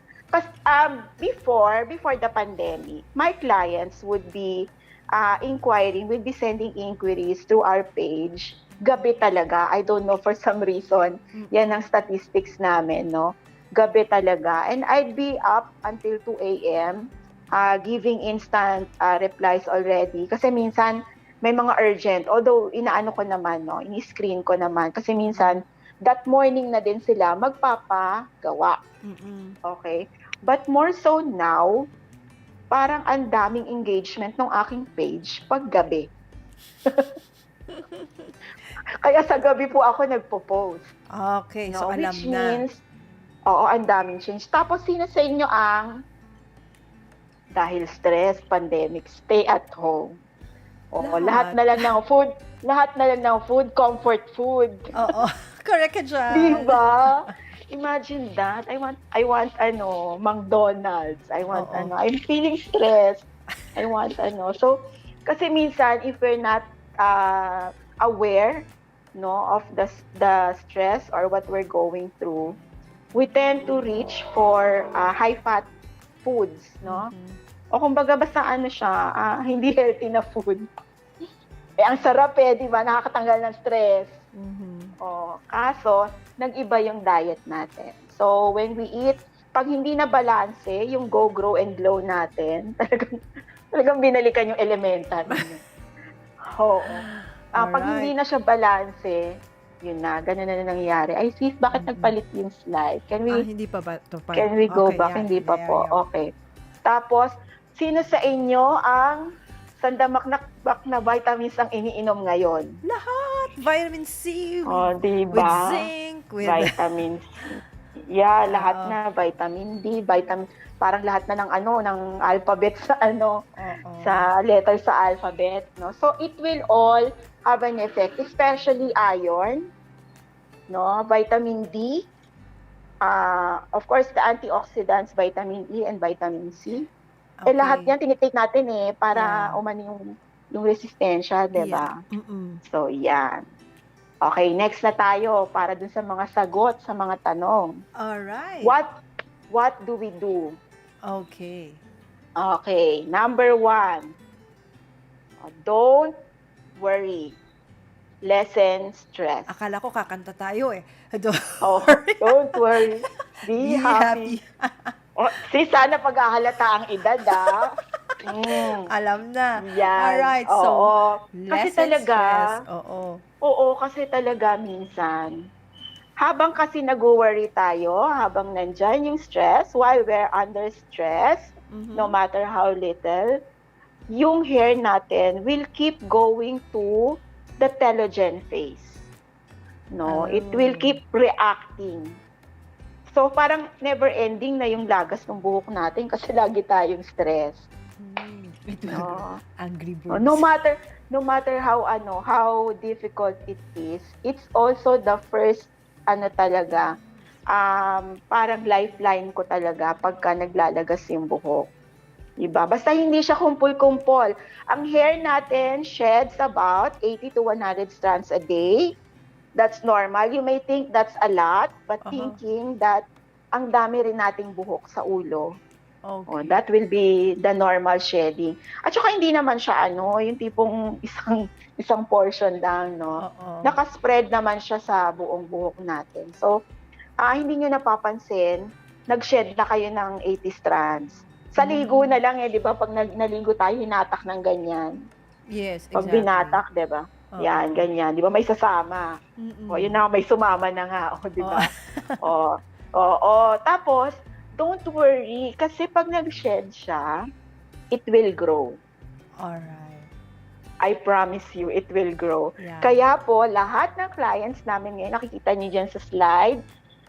before the pandemic, my clients would be would be sending inquiries through our page. Gabi talaga. I don't know, for some reason, yan ang statistics namin, no? Gabi talaga. And I'd be up until 2 a.m. Giving instant replies already. Kasi minsan, may mga urgent. Although, inaano ko naman, no? Ini-screen ko naman. Kasi minsan, that morning na din sila magpapagawa. Mm-mm. Okay? But more so now, parang ang daming engagement ng aking page pag gabi. Kaya sa gabi po ako nagpo-post. Okay, No? so alam Which na. means, ang daming change. Tapos, sino sa inyo ang dahil stress, pandemic, stay at home? Lahat na lang ng food, comfort food. Oo. Correct ka dyan. Diba? Imagine that. I want McDonald's. I want I'm feeling stressed. I want So, kasi minsan, if we're not aware, no, of the stress or what we're going through, we tend to reach for high-fat foods, no? O kumbaga basta siya, hindi healthy na food. Ang sarap di ba? Nakakatanggal ng stress. Kaso, nag-iba yung diet natin. So, when we eat, pag hindi na balanse, yung go, grow, and glow natin, talagang binalikan yung elementary. Oo. Pag hindi na siya balanse, yun na, ganun na nangyayari. Ay, sis, bakit nagpalit yung slide? Hindi pa ba ito? Can we go Okay, back? yeah, Hindi pa there, po. yeah. Okay. Tapos, sino sa inyo ang sandamaknakbak na vitamins ang iniinom ngayon? Lahat! Vitamin C, diba? with zinc, with... Vitamin C. Yeah, lahat na. Vitamin D, parang lahat na ng alphabet sa sa letter sa alphabet, no? So, it will all have an effect, especially iron, no? Vitamin D, of course, the antioxidants, vitamin E and vitamin C. Lahat Okay. yan tinitake natin para Yeah. umano yung resistensya, di Yeah. ba? So, yan. Okay, next na tayo para dun sa mga sagot sa mga tanong. All right. What do we do? Okay. Okay, number 1. Don't worry. Lessen stress. Akala ko kakanta tayo eh. Don't Don't worry. Be Be happy. happy. Sana paghahalata ang edad, Alam na. Yan. Alright, so, Kasi lessen talaga, stress. Oo. kasi talaga minsan, habang kasi nag-worry tayo, habang nandyan yung stress, while we're under stress, no matter how little, yung hair natin will keep going to the telogen phase. No, it will keep reacting. So parang never ending na yung lagas ng buhok natin kasi lagi tayong stress. It will angry birds. No matter how difficult it is, it's also the first talaga parang lifeline ko talaga pagka naglalagas yung buhok. Diba? Basta hindi siya kumpul-kumpol. Ang hair natin sheds about 80 to 100 strands a day. That's normal. You may think that's a lot, but thinking that ang dami rin nating buhok sa ulo. Okay. That will be the normal shedding. At saka hindi naman siya yung tipong isang portion lang, no? Nakaspread naman siya sa buong buhok natin. So, hindi nyo napapansin, nag-shed na kayo ng 80 strands. Sa ligo na lang di ba? Pag naligo tayo, hinatak ng ganyan. Yes, exactly. Pag binatak, di ba? Yan, ganyan. Di ba may sasama? Yun na, may sumama na nga. Di ba? Tapos, don't worry. Kasi pag nag-shed siya, it will grow. Alright. I promise you, it will grow. Yeah. Kaya po, lahat ng clients namin ngayon, nakikita niyo dyan sa slide,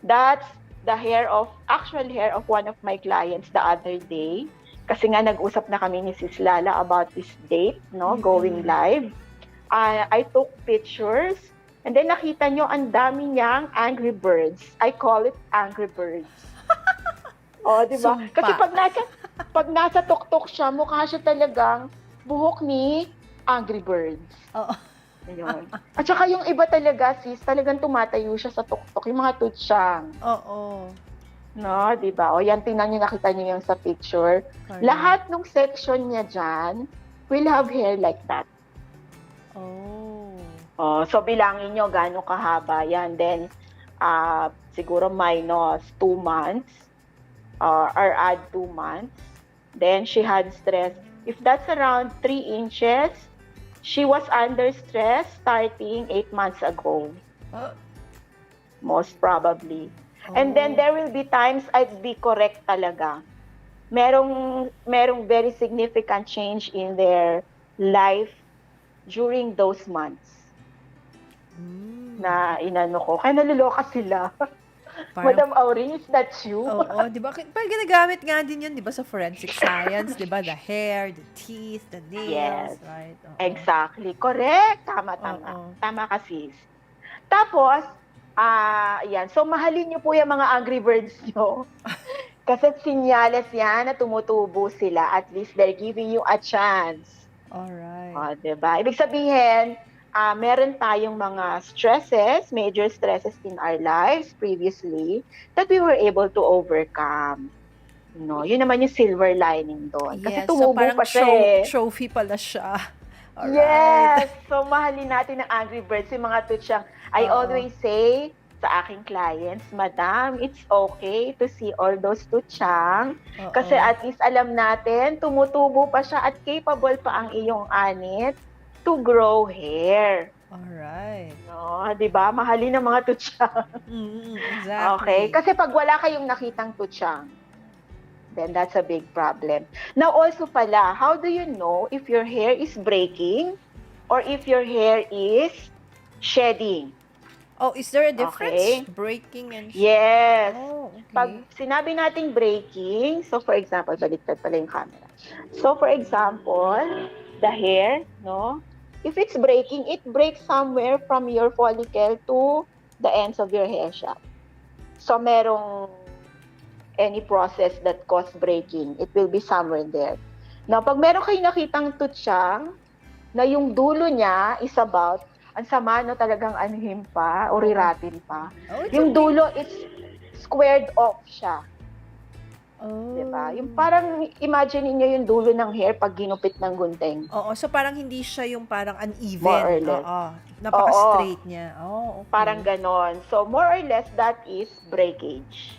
that's the actual hair of one of my clients the other day. Kasi nga nag-usap na kami ni Sis Lala about this date, no, going live. I took pictures and then nakita nyo ang dami niyang angry birds. I call it angry birds. Di ba? Kasi pag nasa tuktok siya, mukha siya talagang buhok ni angry birds. Ayun. At saka yung iba talaga, sis, talagang tumatayo siya sa tuktok, yung mga tutsyang. No, di ba? Yan, tingnan niyo, nakita niyo yung sa picture. Correct. Lahat ng section niya dyan will have hair like that. So bilangin niyo gaano kahaba yan. Then, siguro minus 2 months or add 2 months. Then, she had stress. If that's around 3 inches, she was under stress starting 8 months ago. Most probably. And then there will be times I'd be correct talaga. Merong very significant change in their life during those months. Na inano ko. Kaya naluloka sila. Madam Aurin, is that you? Di ba? Parang ginagamit nga din yun, di ba, sa forensic science, di ba? The hair, the teeth, the nails, right? Exactly. Correct. Tama. Tama ka, sis. Tapos, yan. So, mahalin niyo po yung mga angry birds nyo. Kasi sinyales yan na tumutubo sila. At least they're giving you a chance. Alright. Diba? Ibig sabihin, meron tayong mga stresses, major stresses in our lives previously that we were able to overcome. No, yun naman yung silver lining doon. Kasi tumubo so parang pa siya trophy pala siya. Alright. Yes! So, mahalin natin ang angry birds, yung mga tutsyang. I always say sa aking clients, Madam, it's okay to see all those tutsyang. Kasi at least alam natin, tumutubo pa siya at capable pa ang iyong anit to grow hair. Alright. No, 'di ba? Mahalin ang mga tutsyang. Exactly. Okay, kasi pag wala kayong nakitang tutsyang, then that's a big problem. Now also pala, how do you know if your hair is breaking or if your hair is shedding? Is there a difference? Okay. Breaking and shedding? Yes. Okay. Pag sinabi nating breaking, so for example, baliktad pala yung camera. So for example, the hair, no? If it's breaking, it breaks somewhere from your follicle to the ends of your hair shaft. So, merong any process that cause breaking, it will be somewhere there. Now, pag meron kayo nakitang tutsyang na yung dulo niya is about, ang sama no talagang anuhin pa o riratin pa. Oh, it's Yung okay. dulo, it's squared off siya. Oh. Diba? Yung parang, imagine niyo yung dulo ng hair pag ginupit ng gunting. Oo, so parang hindi siya yung parang uneven. More or less. Oo, napaka-straight niya. Oh, okay. Parang ganon. So, more or less, that is breakage.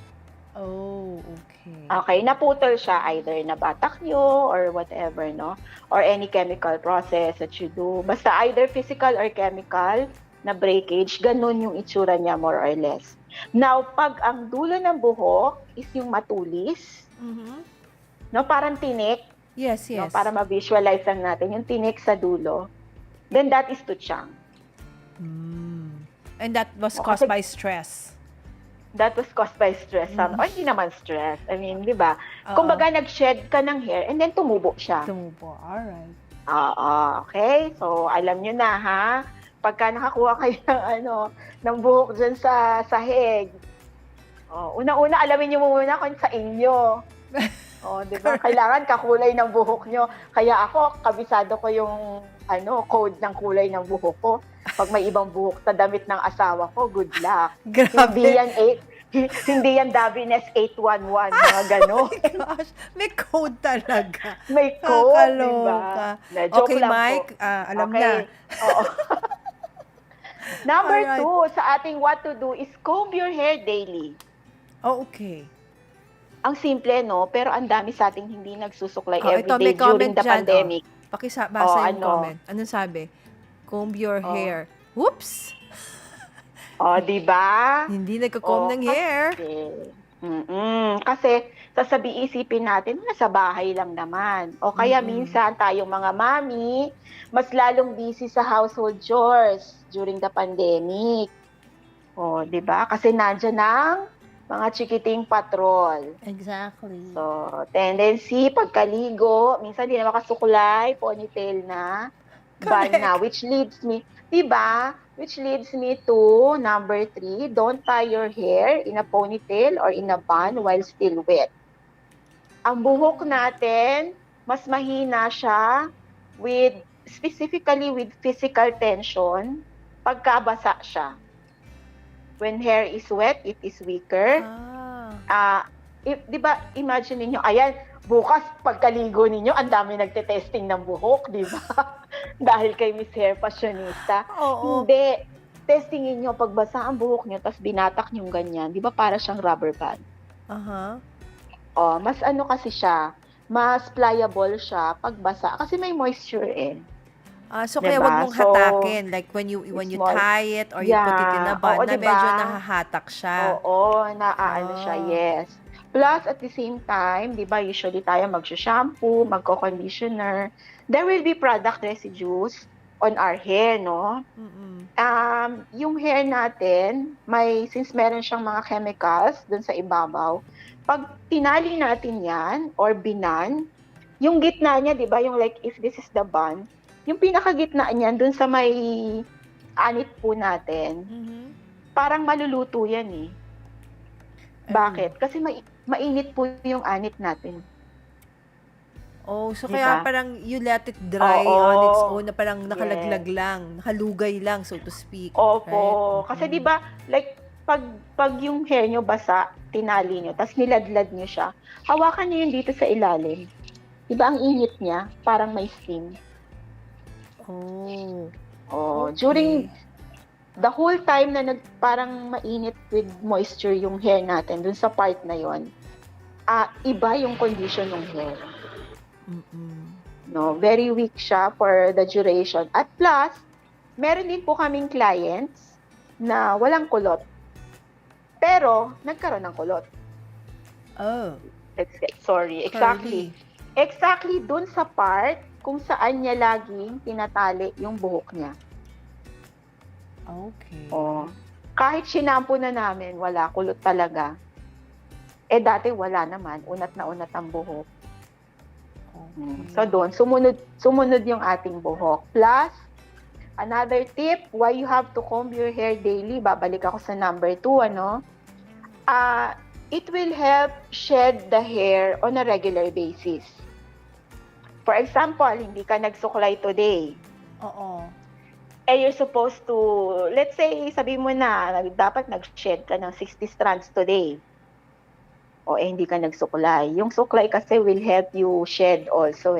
Oh, okay. Okay, naputol siya either nabatak nyo or whatever, no? Or any chemical process that you do. Basta either physical or chemical na breakage, ganun yung itsura niya more or less. Now, pag ang dulo ng buhok is yung matulis, no, parang tinik, Yes, no, yes. para ma-visualize lang natin yung tinik sa dulo, then that is tutsyang. And that was O, caused kasi- by stress. That was caused by stress. O, hindi naman stress. I mean, di ba? Oo. Kumbaga, nag-shed ka ng hair and then tumubo siya. Tumubo. Alright. Okay? So, alam nyo na, ha? Pagka nakakuha kayo ng buhok dyan sa sahig, una-una, alamin nyo muna kung sa inyo. Di ba? Kailangan kakulay ng buhok nyo. Kaya ako, kabisado ko yung code ng kulay ng buhok ko. Pag may ibang buhok sa damit ng asawa ko, good luck. Grabe. Hindi yan Davines 811, mga gano'n. Gosh, may code talaga. May code, Kakaloka. diba? Joke Okay, lang Mike, po. alam Okay. na. Oo. Number Alright. 2, sa ating what to do is comb your hair daily. Oh, okay. Ang simple, no? Pero ang dami sa ating hindi nagsusuklay Oh, ito, everyday may comment during the dyan, pandemic. Basa yung ano? comment. Anong sabi? Comb your hair. Whoops! Di ba? Hindi nagko-comb ng hair. Kasi isipin natin, nasa bahay lang naman. O kaya minsan tayong mga mami, mas lalong busy sa household chores during the pandemic. Di ba? Kasi nandiyan ang mga chikiting patrol. Exactly. So, tendency, pagkaligo, minsan di na makasuklay, ponytail na, ban na, which leads me, diba? Which leads me to number 3, don't tie your hair in a ponytail or in a bun while still wet. Ang buhok natin, mas mahina siya specifically with physical tension, pagkabasa siya. When hair is wet, it is weaker. Di ba, imagine niyo, ayan, bukas pagkaligo ninyo, ang dami nagte-testing ng buhok, di ba? Dahil kay Miss Hair Passionista. Oo. Hindi. Testingin nyo, pagbasa ang buhok nyo, tapos binatak nyo ganyan, di ba para siyang rubber band? Mas kasi siya, mas pliable siya pagbasa, kasi may moisture eh. So Diba? kaya wag mong So, hatakin. Like when you small. tie it or you put it in a bun, na diba? medyo nahahatak siya. Naaano siya, yes. Plus, at the same time, di ba, usually tayo mag-shampoo, magko-conditioner, there will be product residues on our hair, no? Yung hair natin, since meron siyang mga chemicals dun sa ibabaw, pag tinali natin yan, or binan, yung gitna niya, di ba, yung like, if this is the bun, yung pinakagitna niyan, dun sa may anit po natin, parang maluluto yan eh. Bakit? Kasi mainit po yung anit natin. So Diba? kaya parang you let it dry on its own, na parang nakalaglag lang, nakalugay lang, so to speak. Opo. Kasi di ba, like, pag yung hair nyo basa, tinali nyo, tapos niladlad nyo siya, hawakan nyo yun dito sa ilalim. Di ba ang init niya? Parang may steam. Okay. During the whole time na parang mainit with moisture yung hair natin, dun sa part na yon, iba yung condition ng hair. No, very weak siya for the duration. At plus, meron din po kaming clients na walang kulot. Pero, nagkaroon ng kulot. Exactly. Curly. Exactly dun sa part kung saan niya laging tinatali yung buhok niya. Okay. Kahit sinampo na namin, wala, kulot talaga. Dati wala naman, unat na unat ang buhok. So doon, sumunod yung ating buhok. Plus, Another tip, why you have to comb your hair daily, babalik ako sa number 2, ano? It will help shed the hair on a regular basis. For example, hindi ka nagsuklay today. Oo. You're supposed to, let's say, sabi mo na, dapat nag-shed ka ng 60 strands today. Hindi ka nagsuklay. Yung suklay kasi will help you shed also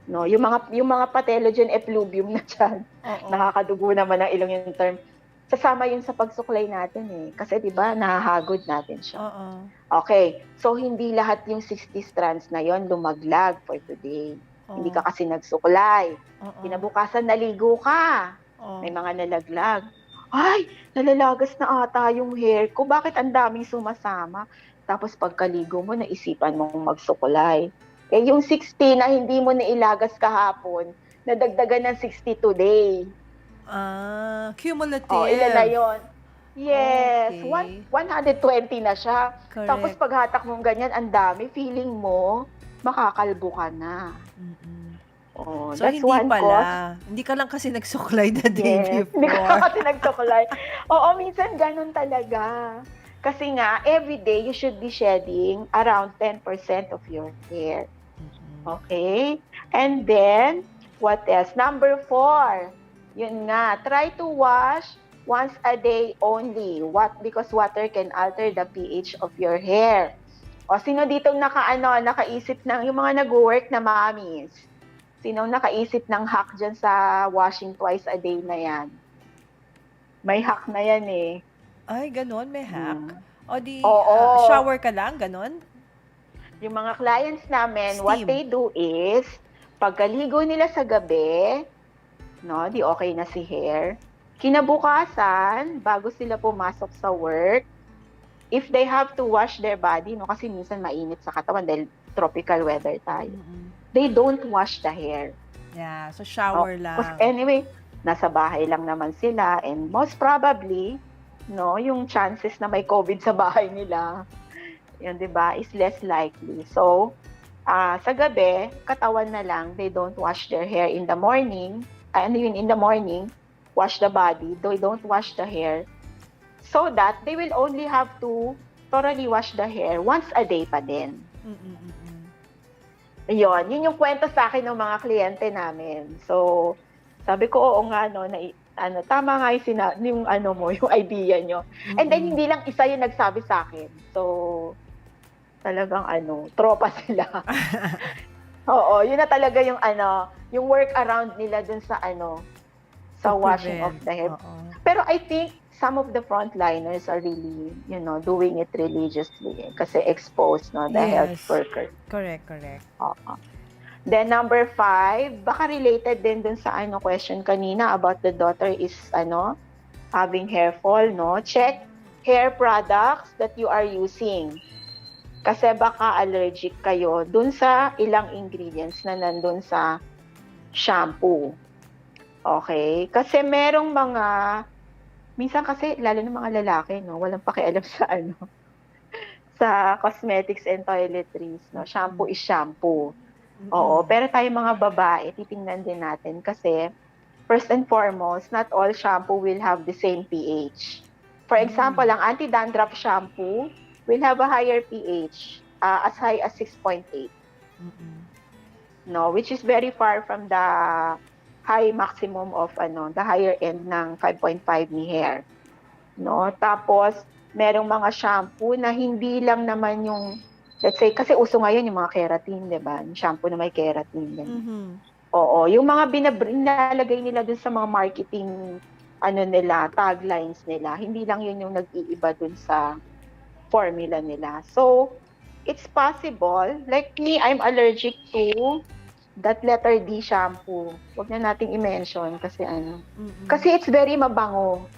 No, yung mga pathogen effluvium na dyan, nakakadugo naman ng ilong yung term. Sasama yun sa pagsuklay natin Kasi 'di ba, nahahagod natin siya. Okay. So hindi lahat yung 60 strands na yon lumaglag for today. Hindi ka kasi nagsuklay. Kinabukasan naligo ka. May mga nalaglag. Ay, nalalagas na ata yung hair ko. Bakit ang daming sumasama? Tapos pagkaligo mo, naisipan mong magsuklay. Yung 60 na hindi mo nailagas kahapon, nadagdagan ng 60 today. Cumulative. Ilan na yon? Yes, Okay. 120 na siya. Correct. Tapos paghatak mong ganyan, ang dami, feeling mo, makakalbo ka na. So, that's hindi one pala. cause. Hindi ka lang kasi nagsuklay the day before. Hindi ka kasi nagsuklay. Minsan ganun talaga. Kasi nga, every day, you should be shedding around 10% of your hair. Okay? And then, what else? Number 4. Yun nga, try to wash once a day only. Because water can alter the pH of your hair. Sino dito nakaisip ng, yung mga nag-work na mommies? Sino nakaisip ng hack dyan sa washing twice a day na yan? May hack na yan Ay, ganon, may hack. Shower ka lang, ganon? Yung mga clients namin, Steam. what they do is, pagkaligo nila sa gabi, di okay na si hair. Kinabukasan, bago sila pumasok sa work, if they have to wash their body, kasi minsan mainit sa katawan dahil tropical weather tayo, they don't wash the hair. Yeah, so shower lang. Anyway, nasa bahay lang naman sila, and most probably, yung chances na may COVID sa bahay nila, yun, diba, is less likely. So, sa gabi, katawan na lang, they don't wash their hair in the morning, in the morning, wash the body, they don't wash the hair, so that they will only have to thoroughly wash the hair once a day pa din. Yun yung kwento sa akin ng mga kliyente namin. So, sabi ko, oo nga, tama nga yung yung idea nyo. And then, hindi lang isa yung nagsabi sa akin. So, talagang tropa sila. Oo, yun na talaga yung yung work around nila dun sa sa washing of the hair. Pero I think some of the frontliners are really, doing it religiously kasi exposed, the health worker. Correct. Then number 5, baka related din dun sa question kanina about the daughter is having hair fall, Check hair products that you are using. Kasi baka allergic kayo dun sa ilang ingredients na nandun sa shampoo. Okay? Kasi merong mga, minsan kasi, lalo ng mga lalaki, walang pakialam sa sa cosmetics and toiletries, Shampoo is shampoo. Oo, pero tayo mga babae, titingnan din natin kasi, first and foremost, not all shampoo will have the same pH. For example, ang anti-dandruff shampoo will have a higher pH, as high as 6.8. Which is very far from the high maximum of the higher end ng 5.5 ni hair. Tapos merong mga shampoo na hindi lang naman yung, let's say, kasi uso ngayon yung mga keratin, 'di ba? Yung shampoo na may keratin din. Oo, yung mga binalagay nila dun sa mga marketing nila, taglines nila, hindi lang yun yung nag-iiba dun sa formula nila. So, it's possible, like me, I'm allergic to that letter D shampoo. Huwag na nating i-mention kasi kasi it's very mabango.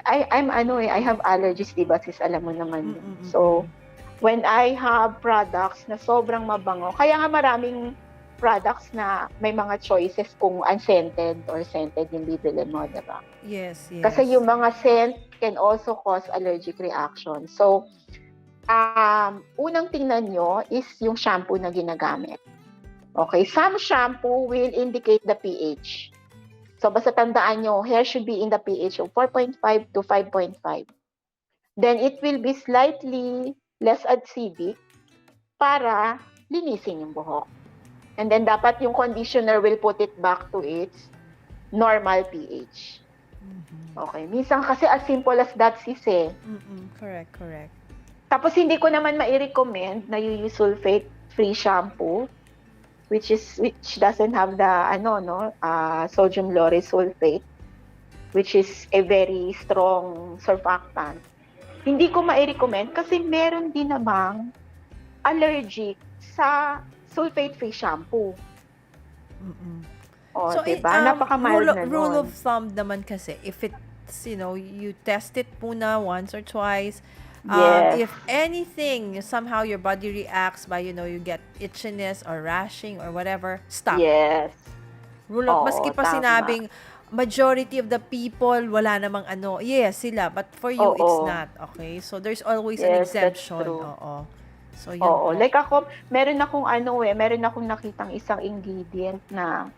I have allergies, diba? Sis, alam mo naman yun. So, when I have products na sobrang mabango, kaya nga maraming products na may mga choices kung unscented or scented yung bibili mo, diba? Yes. Kasi yung mga scent can also cause allergic reaction. So, unang tingnan nyo is yung shampoo na ginagamit. Okay, some shampoo will indicate the pH. So, basta tandaan nyo, hair should be in the pH of 4.5 to 5.5. Then, it will be slightly less acidic para linisin yung buhok. And then, dapat yung conditioner will put it back to its normal pH. Okay. Minsan kasi as simple as that, sis eh. Correct. Tapos, hindi ko naman mai-recommend na you use sulfate-free shampoo, which doesn't have the sodium lauryl sulfate, which is a very strong surfactant. Hindi ko mai-recommend kasi meron din namang allergic sa sulfate-free shampoo. O, So, diba? Napaka-mild na rule of nun. thumb naman kasi, if it's, you test it muna once or twice, Yes. if anything, somehow your body reacts by, you get itchiness or rashing or whatever, stop. Yes. Rule of, Oo, maski pa tama. sinabing, majority of the people, wala namang yes, sila, but for you, it's Oo. not, okay? So, there's always an Yes, that's exemption. true. Oo. So, yun Oo. po. Like ako, meron akong nakitang isang ingredient na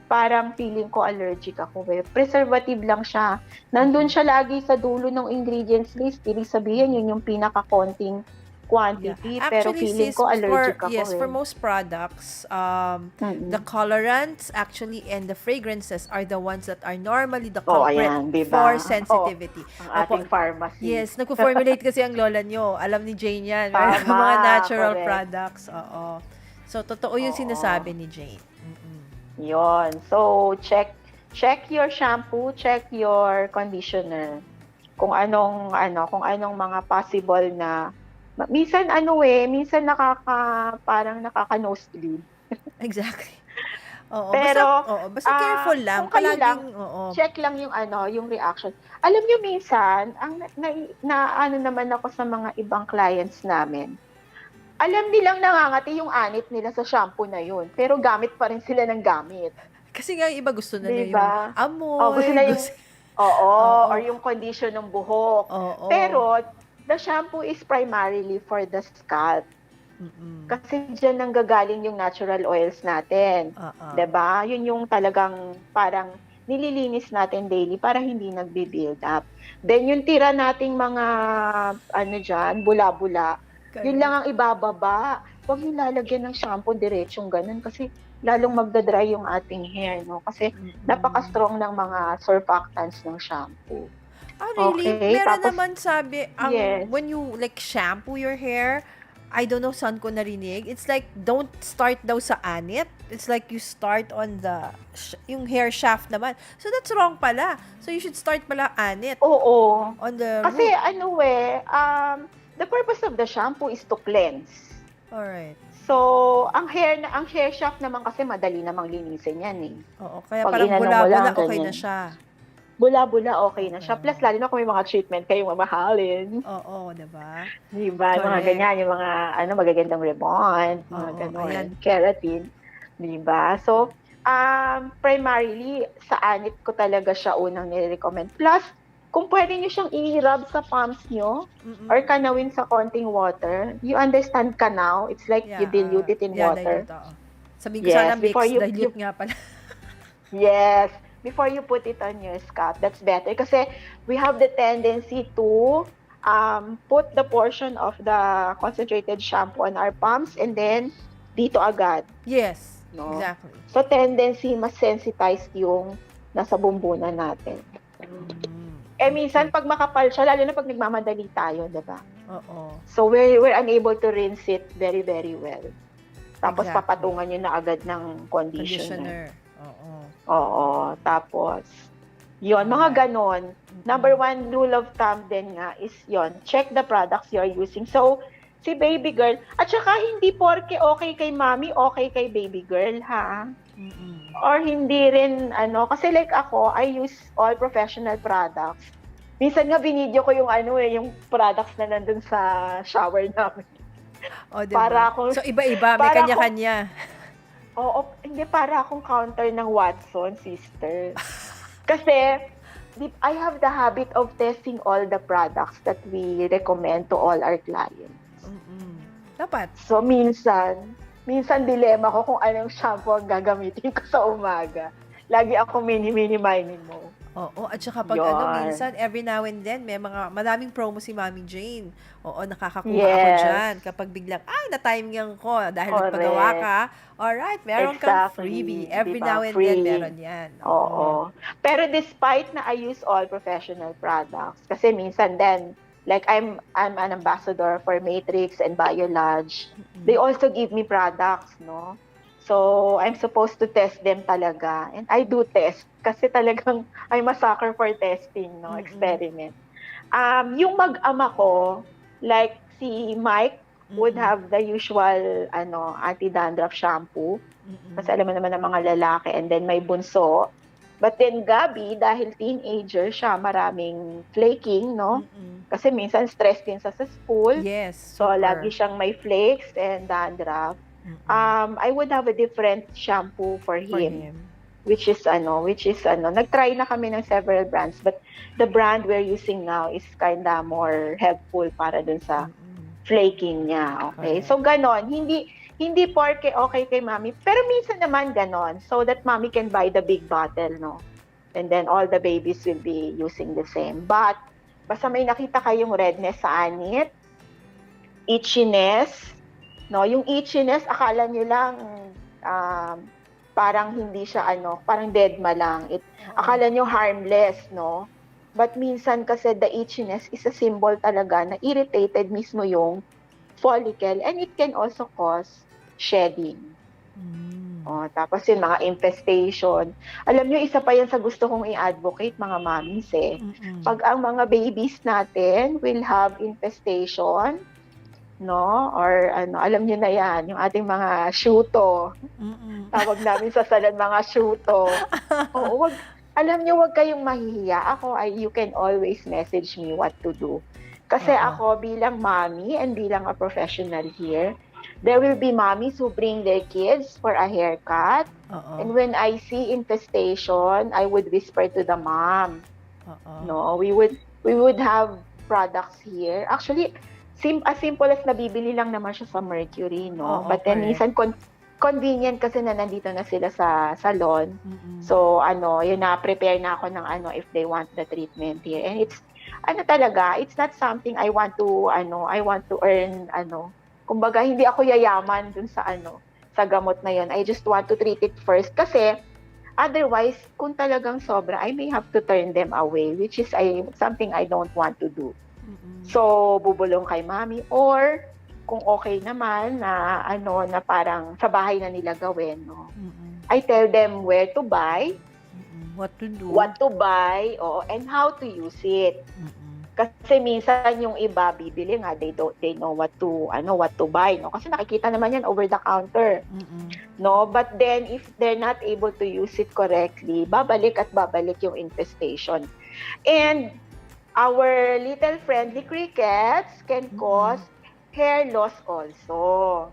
parang feeling ko allergic ako eh. Preservative lang siya. Nandun siya lagi sa dulo ng ingredients list. Ibig sabihin, yun yung pinaka-konting quantity. Pero Actually, feeling sis, ko allergic ako for eh. most products, the colorants actually and the fragrances are the ones that are normally the Oh, culprit ayan, diba? for sensitivity. Ang ating pharmacy. Yes, nagpo-formulate kasi ang lola nyo. Alam ni Jane yan. Tama, Mga natural correct. products. Oo. So, totoo yung Oo. sinasabi ni Jane. Yon. So, check your shampoo, check your conditioner. Kung anong mga possible na minsan minsan parang nakaka-nosebleed. Exactly. Oo, Pero basta careful lang. kung kayo lang, oo. check lang yung reaction. Alam niyo minsan, ang naman ako sa mga ibang clients namin. Alam nilang nangangati yung anit nila sa shampoo na yun, pero gamit pa rin sila ng gamit. Kasi nga yung iba gusto na Diba? niya yung amoy. Gusto na yung or yung condition ng buhok. Oo. Pero the shampoo is primarily for the scalp. Kasi dyan nanggagaling yung natural oils natin. 'Di ba? Yun yung talagang parang nililinis natin daily para hindi nagbi-build up. Then yung tira nating mga bula-bula, yun lang ang ibababa. Huwag yung lalagyan ng shampoo diretsong ganun kasi lalong magdadry yung ating hair, no? Kasi napaka-strong ng mga surfactants ng shampoo. Really? Okay, Meron tapos- naman sabi, Yes. when you like shampoo your hair, I don't know saan ko narinig, it's like, don't start daw sa anit. It's like you start on the, yung hair shaft naman. So that's wrong pala. So you should start pala anit. Oo. On the Kasi root. the purpose of the shampoo is to cleanse. Alright. So, ang hair shaft naman kasi madali namang linisin yan eh. Oo, kaya Pag parang inano mo bula-bula, lang, okay ganyan. na siya. Bula-bula, okay na siya. Plus, lalo na kung may mga treatment kayong mamahalin. Oo, diba? Diba? Yung mga Correct. ganyan, yung mga magagandang rebond, mga Oo, ganon, ayan. keratin. Diba? So, primarily, sa anit ko talaga siya unang nire-recommend. Plus, kung pwede nyo siyang i-rub sa palms nyo or kanawin sa konting water, you understand kanaw? It's like you dilute it in water. Dilute, oo. Sabihin ko sana mix, before dilute nga pala. Yes, before you put it on your scalp, that's better. Kasi we have the tendency to put the portion of the concentrated shampoo on our palms and then dito agad. Yes, No? exactly. So tendency, mas sensitized yung nasa bumbunan natin. Minsan pag makapal siya, lalo na pag nagmamadali tayo, diba? Oo. So we're unable to rinse it very, very well. Tapos Exactly. papatungan nyo na agad ng conditioner. Oo. Oo. Tapos, yon mga ganon. Number one rule of thumb din nga is yon, check the products you're using. So, si baby girl, at saka hindi porke okay kay mommy, okay kay baby girl, ha? Or hindi rin, kasi like ako, I use all professional products. Minsan nga binidyo ko yung yung products na nandun sa shower namin. O, diba? Para ako- So, iba-iba, may para kanya-kanya. Oo, hindi para akong counter ng Watson, sister. Kasi, I have the habit of testing all the products that we recommend to all our clients. Dapat. So, minsan dilemma ko kung anong shampoo ang gagamitin ko sa umaga. Lagi ako mini-mini mo. Oo, at saka pag Yun. minsan, every now and then, madaming promo si Mami Jane. Oo, nakakakuha ako Yes. dyan. Kapag biglang, na-timingan ko dahil nagpagawa Correct. ka. Alright, meron kang freebie. Exactly. Di Every now ba? and then, Free. meron yan. Oo. Oo. Pero despite na I use all professional products, kasi minsan then, like I'm an ambassador for Matrix and Biolodge, they also give me products, no? So, I'm supposed to test them talaga. And I do test kasi talagang I'm a sucker for testing, no? Mm-mm. Experiment. Yung mag-ama ko, like si Mike would Mm-mm. have the usual anti-dandruff shampoo. Mm-mm. Kasi alam mo naman ng mga lalaki, and then may bunso. But then Gabi, dahil teenager siya, maraming flaking, no? Mm-mm. Kasi minsan stress din sa school. Yes, So super. lagi siyang may flakes and dandruff. Mm-mm. I would have a different shampoo for For him, him. which is nag-try na kami ng several brands, but the brand we're using now is kinda more helpful para dun sa Mm-mm. flaking niya. Okay? Correct. So ganon, hindi porke okay kay mommy, pero minsan naman ganon, so that mommy can buy the big bottle, no? And then all the babies will be using the same. But basta may nakita kayong redness sa anit, itchiness, no? Yung itchiness, akala nyo lang um, parang hindi siya parang deadma lang. Akala nyo harmless, no? But minsan kasi the itchiness is a symbol talaga na irritated mismo yung follicle, and it can also cause shedding. Tapos yung mga infestation. Alam nyo, isa pa yan sa gusto kong i-advocate, mga mommies Pag ang mga babies natin will have infestation, no? Or alam nyo na yan, yung ating mga syuto. Tawag namin sa salon mga syuto. Oo, alam nyo, wag kayong mahihiya. You can always message me what to do. Kasi ako bilang mommy and bilang a professional here, there will be mommies who bring their kids for a haircut. And when I see infestation, I would whisper to the mom. No, we would have products here. Actually, as simple as nabibili lang naman siya sa Mercury, no? But then minsan convenient kasi na nandito na sila sa salon. So yun na, prepare na ako ng if they want the treatment here. And it's talaga, it's not something I want to earn kumbaga hindi ako yayaman dun sa sa gamot na yun. I just want to treat it first kasi otherwise kung talagang sobra, I may have to turn them away, which is something I don't want to do. So bubulong kay mommy, or kung okay naman na na parang sa bahay na nila gawin, no. I tell them where to buy, what to do, what to buy, and how to use it. Kasi minsan yung iba bibili nga, they know what to buy, no? Kasi nakikita naman yan over the counter. No, but then if they're not able to use it correctly, babalik yung infestation. And our little friendly crickets can cause hair loss also.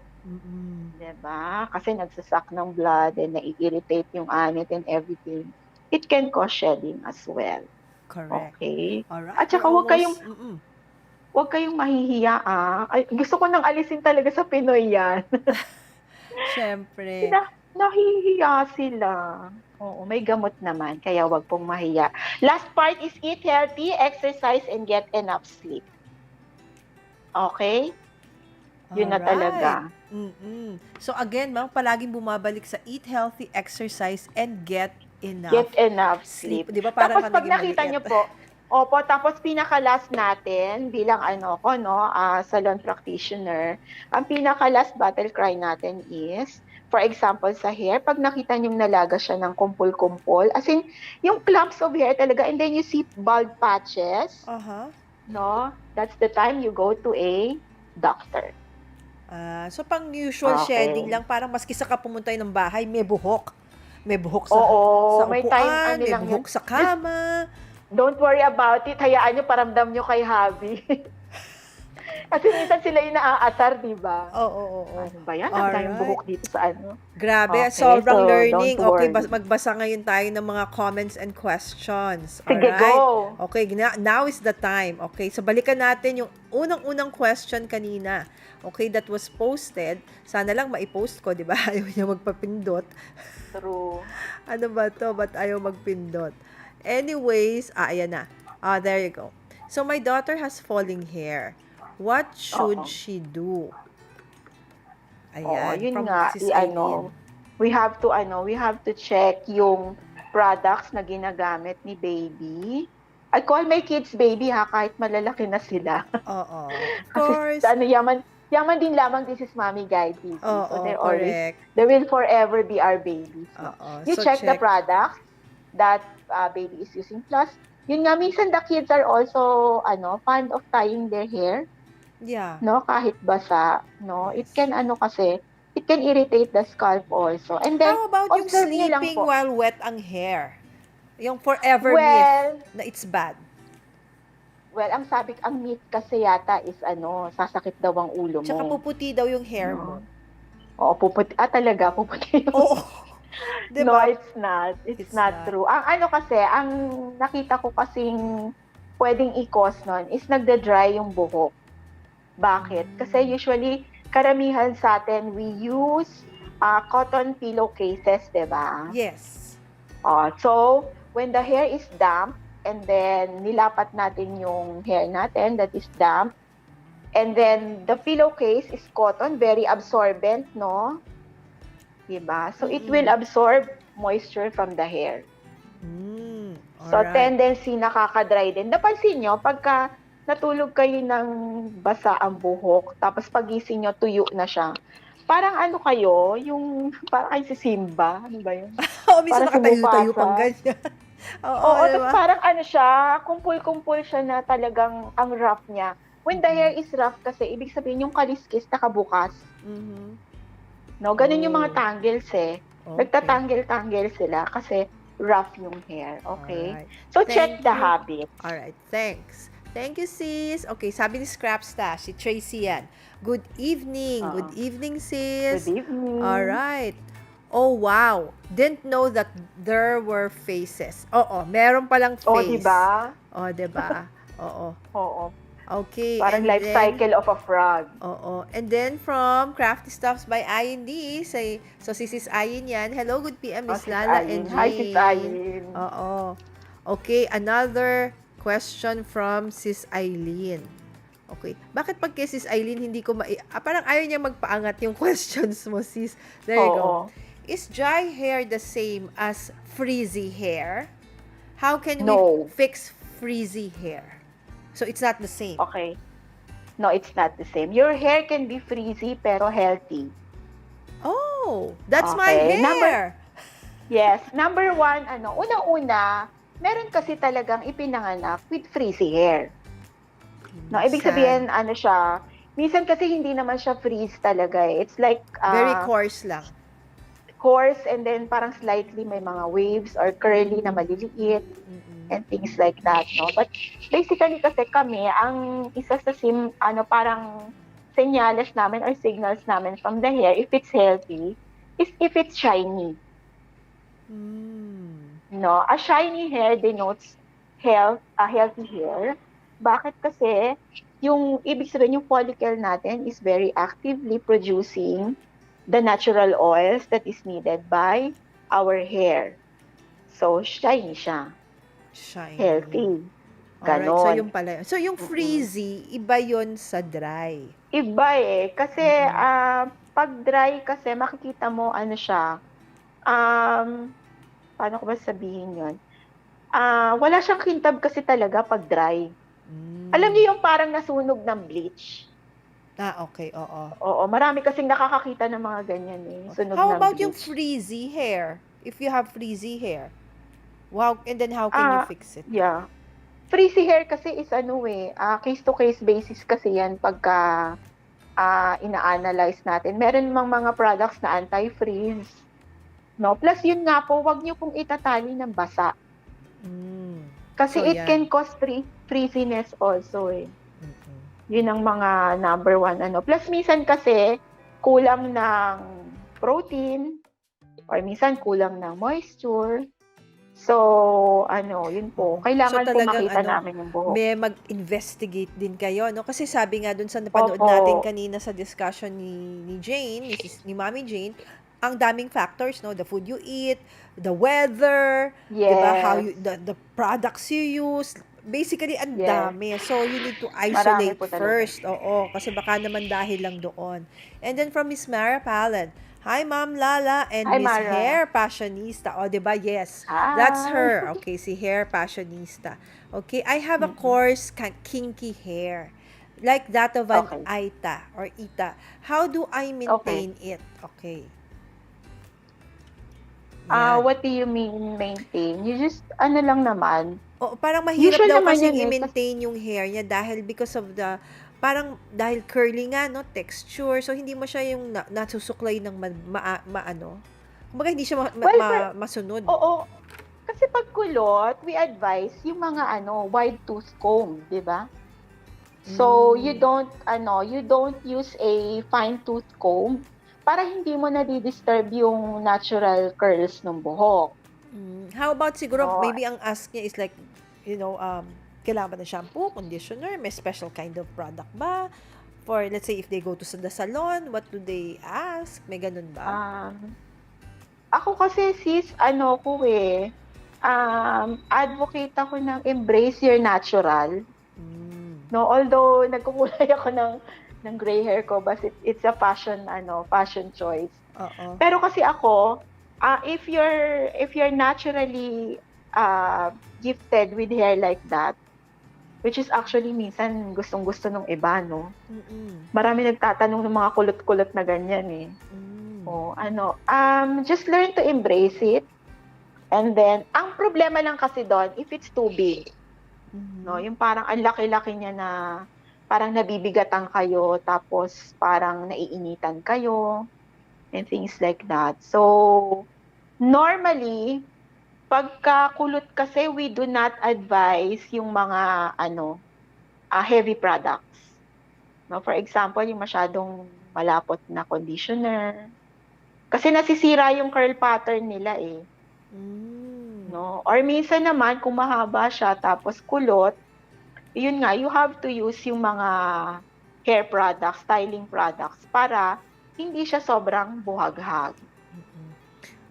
Diba? Kasi nagsasak ng blood and nai-irritate yung anit and everything. It can cause shedding as well. Correct. Okay? Alright. At saka huwag kayong mahihiya gusto ko nang alisin talaga sa Pinoy yan. Siyempre. Nahihiya sila. Oo, may gamot naman, kaya wag pong mahiya. Last part is eat healthy, exercise, and get enough sleep. Okay? Yun na talaga. So again, ma'am, palaging bumabalik sa eat healthy, exercise, and get enough sleep. Di ba parang tapos pag nakita nyo po, tapos pinaka-last natin, bilang salon practitioner, ang pinaka-last battle cry natin is, for example, sa hair, pag nakita nyo nalaga siya ng kumpul-kumpul, as in, yung clumps of hair talaga, and then you see bald patches, no? That's the time you go to a doctor. So pang usual shedding lang, parang maski sa kapumunta ng bahay, may buhok. May buhok sa upuan, may time, may buhok sa kama. Don't worry about it. Hayaan nyo, paramdam nyo kay Javi. Kasi minsan sila yung naaasar, di ba? Oo, oo, oo. Ano ba yan? Ang daming Alright. buhok dito sa ano. Grabe, Okay, sobrang so learning. don't Okay, worry. magbasa ngayon tayo ng mga comments and questions. Sige, Alright? go! Okay, now is the time. Okay, so balikan natin yung unang-unang question kanina. Okay, that was posted. Sana lang maipost ko, di ba? Ayaw niya magpapindot. True. Ano ba to? Ba't ayaw magpindot? Anyways, ayan na. There you go. So, my daughter has falling hair. What should Oo. she do? Oo, Ayan, yun from nga, Sis Aileen. we have to check yung products na ginagamit ni baby. I call my kids baby ha, kahit malalaki na sila. Oo, of Kasi course. yaman din lamang this is mommy guide baby. So Oo, correct. they will forever be our babies. No? Oo, You so check the check. products that baby is using. Plus, yun nga, minsan the kids are also fond of tying their hair. Yeah. No, kahit basa, no, it Yes. can irritate the scalp also. And then, How about yung observe nyo lang sleeping po. while wet ang hair? Yung forever Well, myth na it's bad. ang myth kasi yata is sasakit daw ang ulo mo. Tsaka puputi daw yung hair mo. Oo, puputi. Talaga, puputi. Oo. No, Diba? it's not. It's not true. Ang nakita ko kasing pwedeng i-cause nun is nagda-dry yung buhok. Bakit? Kasi usually, karamihan sa atin, we use cotton pillowcases, diba? Yes. So, when the hair is damp, and then nilapat natin yung hair natin that is damp, and then the pillowcase is cotton, very absorbent, no? Diba? So, it will absorb moisture from the hair. So, Alright. tendency nakaka-dry din. Napansin nyo, pagka natulog kayo ng basa ang buhok, tapos pagising nyo, tuyo na siya. Parang parang kayo si Simba. Ano ba yun? Oo, minsan Parang si nakatayo-tayo Mufasa. pang ganyan. Oo, Oo, diba? tapos parang siya, kumpul-kumpul siya na talagang ang rough niya. When the hair is rough kasi, ibig sabihin yung kaliskis nakabukas. No, ganun yung mga tangles eh. Okay. Nagtatangle-tangle sila kasi rough yung hair. Okay? Alright. So, Thank check the you. habits. Alright, thanks. Thank you, sis. Okay, sabi ni Scrap Stash, si Tracy yan. Good evening. Good evening, sis. Good evening. Alright. Oh, wow. Didn't know that there were faces. Oo, meron palang face. Oh, diba? Oh, diba? Oo. Oo. Okay. Parang and life then, cycle of a frog. Oo. And then from Crafty Stuffs by Ayin D. So, si Sis Ayin yan. Hello, good PM, Miss Sis Lala Ayin. and Jane. Hi, Sis Ayin. Oo. Okay, another question from Sis Eileen. Okay. Bakit pag kay Sis Eileen, hindi ko parang ayaw niya magpaangat yung questions mo, sis. There you go. Is dry hair the same as frizzy hair? How can we fix frizzy hair? So, it's not the same. Okay. No, it's not the same. Your hair can be frizzy pero healthy. Oh, that's my hair. Yes. Number one, unang-una, meron kasi talagang ipinanganak with frizzy hair. No, ibig sabihin, siya, minsan kasi hindi naman siya frizz talaga eh. It's like, very coarse lang. Coarse and then parang slightly may mga waves or curly na maliliit and things like that, no? But basically kasi kami, ang isa sa parang senyales namin or signals namin from the hair, if it's healthy, is if it's shiny. No, a shiny hair denotes healthy hair. Bakit? Kasi yung ibig sabihin yung follicle natin is very actively producing the natural oils that is needed by our hair. So shiny siya. Shiny. Healthy. Alright, Ganon. so yung pala. So yung frizzy, iba yon sa dry. Iba eh. Kasi pag dry kasi makikita mo siya, paano ko ba sabihin yun? Wala siyang kintab kasi talaga pag dry. Alam niyo yung parang nasunog ng bleach? Okay, oo. Oo, marami kasing nakakakita ng mga ganyan eh. Sunog How ng about bleach. yung frizzy hair? If you have frizzy hair, wow, and then how can you fix it? Yeah. Frizzy hair kasi is case-to-case basis kasi yan pagka ina-analyze natin. Meron mga products na anti-frizz. No? Plus yun nga po, wag niyo pong itatali ng basa. Kasi So, it yan. can cause frizziness also eh. Yun ang mga number one ano. Plus minsan kasi kulang ng protein or minsan kulang ng moisture. So, yun po. Oo. So Kailangan po talagang makita namin yung buhok. may mag-investigate din kayo, no? Kasi sabi nga dun sa napanood Opo. natin kanina sa discussion ni Jane, ni Mommy Jane, ang daming factors, no? The food you eat, the weather, 'di ba? How Yes. the products you use. Basically, ang Yes. dami. So, you need to Marami isolate po talaga. first. Oo, kasi baka naman dahil lang doon. And then from Miss Mara Palin, hi, Ma'am Lala and Hi, Miss Mara. Hair Passionista. O, 'di ba? Yes. That's Hi. her. Okay, si Hair Passionista. Okay, I have a Mm-mm. coarse kinky hair like that of an Okay. Aita or Ita. How do I Okay. maintain it? Okay. Yan. What do you mean maintain? You just, lang naman. O, parang mahirap Usual daw naman kasing yun eh. i-maintain yung hair niya dahil because of the, parang dahil curly nga, no, texture. So, hindi mo siya yung nasusuklay ng ano. Kumbaga, hindi siya Well, masunod. oo. Kasi pag kulot, we advise yung mga wide tooth comb, di ba? So, you don't use a fine tooth comb para hindi mo na-disturb yung natural curls ng buhok. How about siguro, No? maybe ang ask niya is like, kailangan ba ng shampoo, conditioner, may special kind of product ba? For, let's say, if they go to the salon, what do they ask? May ganun ba? Ako kasi sis, advocate ako ng embrace your natural. No, although nagkukulay ako ng gray hair ko, but it's a fashion choice. Oo. Pero kasi ako, if you're naturally gifted with hair like that, which is actually minsan gustong-gusto ng iba, no? Marami nagtatanong ng mga kulot-kulot na ganyan eh. Just learn to embrace it. And then, ang problema lang kasi doon, if it's too big, no, yung parang ang laki-laki niya na parang nabibigatan kayo, tapos parang naiinitan kayo, and things like that. So, normally, pagkakulot kasi, we do not advise yung mga heavy products. No, for example, yung masyadong malapot na conditioner. Kasi nasisira yung curl pattern nila eh. No? Or minsan naman, kung mahaba siya tapos kulot, yun nga, you have to use yung mga hair products, styling products, para hindi siya sobrang buhaghag.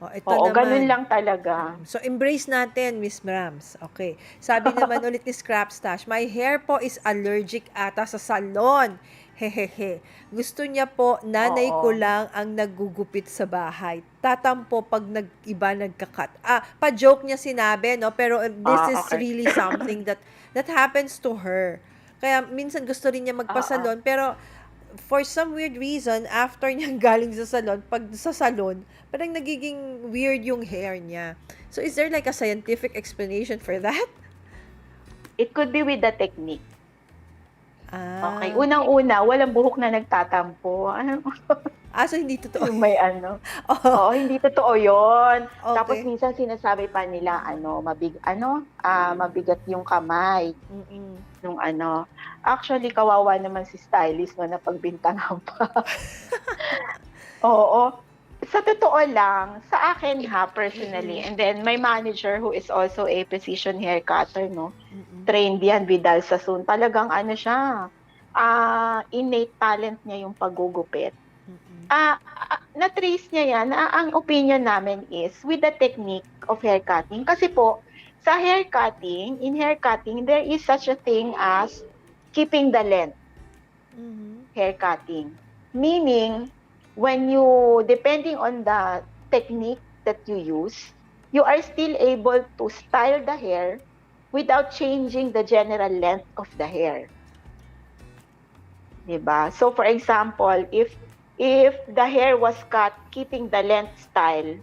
Ito Oo, naman. ganun lang talaga. So, embrace natin, Miss Brams. Okay. Sabi naman ulit ni Scrap Stash, my hair po is allergic ata sa salon. Hehehe. Gusto niya po, nanay ko lang ang naggugupit sa bahay. Tatampo pag iba nagkakat. Pa-joke niya sinabi, no? Pero this is really something that happens to her. Kaya minsan gusto rin niya magpasalon, pero for some weird reason, after niya galing sa salon, pag sa salon, parang nagiging weird yung hair niya. So, is there like a scientific explanation for that? It could be with the technique. Okay. Unang-una, walang buhok na nagtatampo. So hindi totoo. May Oo, hindi totoo yun. Okay. Tapos minsan sinasabi pa nila, mabigat yung kamay. Nung Actually, kawawa naman si stylist na pagbintangan pa. Oo. Sa totoo lang, sa akin personally, and then my manager who is also a precision hair cutter, no? Trained yan, Vidal Sassoon. Talagang siya, innate talent niya yung paggugupit. Na-trace niya yan. Ang opinion namin is with the technique of hair cutting. Kasi po, sa hair cutting, there is such a thing as keeping the length. Hair cutting. Meaning, depending on the technique that you use, you are still able to style the hair without changing the general length of the hair. Diba? So, for example, if the hair was cut keeping the length style,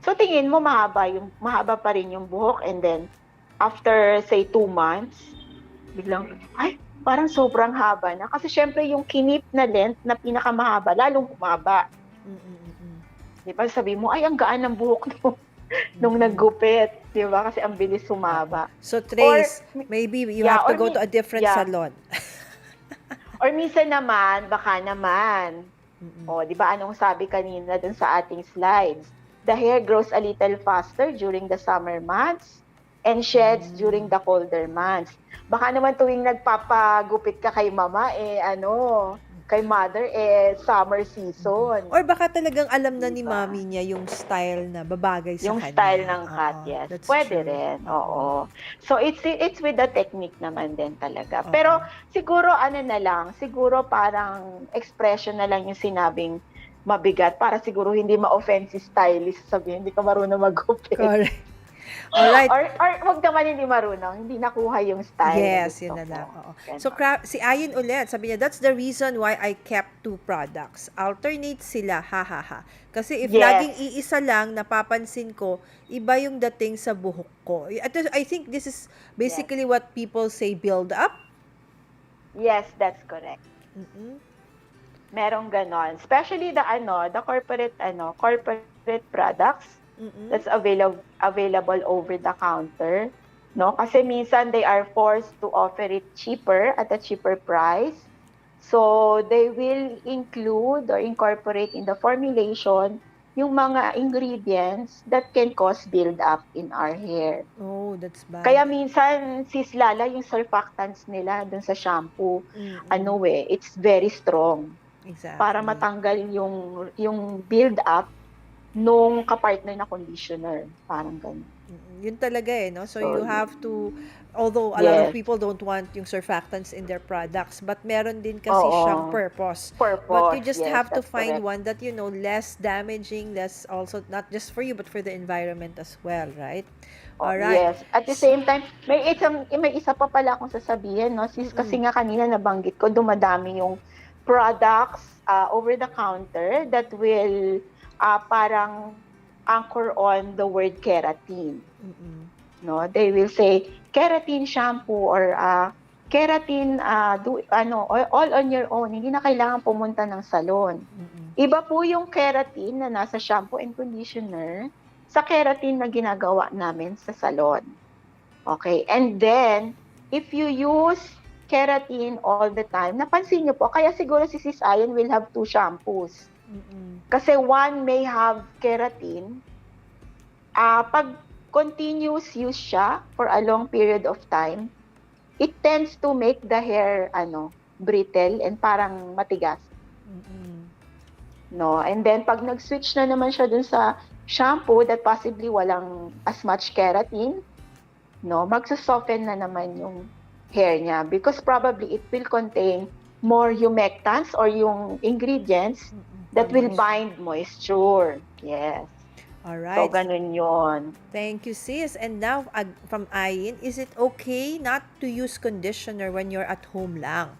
so tingin mo mahaba pa rin yung buhok, and then after say 2 months, biglang parang sobrang haba na. Kasi syempre yung kinip na length na pinakamahaba, lalong humaba. Diba? Sabi mo, ang gaan ng buhok nung naggupit. Diba? Kasi ang bilis humaba. So, Trace, maybe you have to go to a different salon. Or minsan naman, baka naman, Mm-mm. o, di ba anong sabi kanina dun sa ating slides? The hair grows a little faster during the summer months and sheds during the colder months. Baka naman tuwing nagpapagupit ka kay mama, kay mother, summer season. Or baka talagang alam na Di ni ba? mommy niya yung style na babagay sa Yung style kanya. ng cut, Oo, yes. that's Pwede true. rin, Oo. oo. So, it's with the technique naman din talaga. Oo. Pero, siguro, ano na lang, siguro parang expression na lang yung sinabing mabigat para siguro hindi ma-offend si stylist. Sabihin, hindi ka marunong magupit. Correct. Alright. Or wag naman hindi marunong, hindi nakuha yung style na Yes, gusto yun na lang. mo. Oo. So, Ganon. si Ayin ulit, sabi niya, that's the reason why I kept two products. Alternate sila, ha ha ha. Kasi if Yes. laging iisa lang, napapansin ko, iba yung dating sa buhok ko. I think this is basically what people say, build up. Yes, that's correct. Mm-mm. Merong ganon. Especially the corporate products Mm-mm. that's available over the counter, no? Kasi minsan they are forced to offer it cheaper at a cheaper price. So they will include or incorporate in the formulation yung mga ingredients that can cause build-up in our hair. Oh, that's bad. Kaya minsan, sis Lala, yung surfactants nila dun sa shampoo, Mm-mm. it's very strong para Exactly. matanggal yung build-up nung kapartner na conditioner. Parang ganun. Yun talaga no? So, So, you have to, although a lot of yes. people don't want yung surfactants in their products, but meron din kasi siyang Oo. purpose. But you Purpose, just yes, have to that's find correct. one that, less damaging, less also, not just for you, but for the environment as well, right? Oh, Alright. yes. At the same time, may isa pa pala akong sasabihin, no? Sis, kasi nga kanina nabanggit ko, dumadami yung products over the counter that will parang anchor on the word keratin. Mm-mm. No? They will say keratin shampoo or keratin all on your own. Hindi na kailangan pumunta ng salon. Mm-mm. Iba po yung keratin na nasa shampoo and conditioner sa keratin na ginagawa namin sa salon. Okay? And then, if you use keratin all the time, napansin niyo po, kaya siguro si Sis Ayan will have two shampoos. Mm-mm. Kasi one may have keratin, pag continuous use siya for a long period of time, it tends to make the hair brittle and parang matigas. Mm-mm. No? And then pag nag-switch na naman siya dun sa shampoo that possibly walang as much keratin, no, magso-soften na naman yung hair niya because probably it will contain more humectants or yung ingredients that will bind moisture. Yes. Alright. So, ganun yun. Thank you, sis. And now, from Ayin, is it okay not to use conditioner when you're at home lang?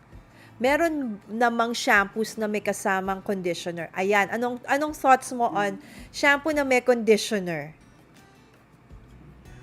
Meron namang shampoos na may kasamang conditioner. Ayan, anong thoughts mo on shampoo na may conditioner?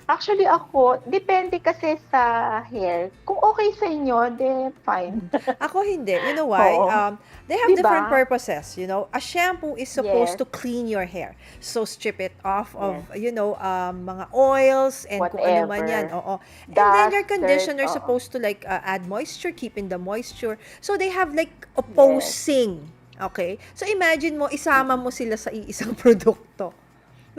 Actually ako, depende kasi sa hair. Kung okay sa inyo, then fine. Ako hindi. You know why? Oo. They have Diba? different purposes, A shampoo is supposed Yes. to clean your hair. So, strip it off of, Yes. mga oils and kung ano man yan. Whatever. Oo. And then your Dust, conditioner dirt, oo. supposed to add moisture, keep in the moisture. So, they have opposing. Okay? So, imagine mo, isama mo sila sa iisang produkto.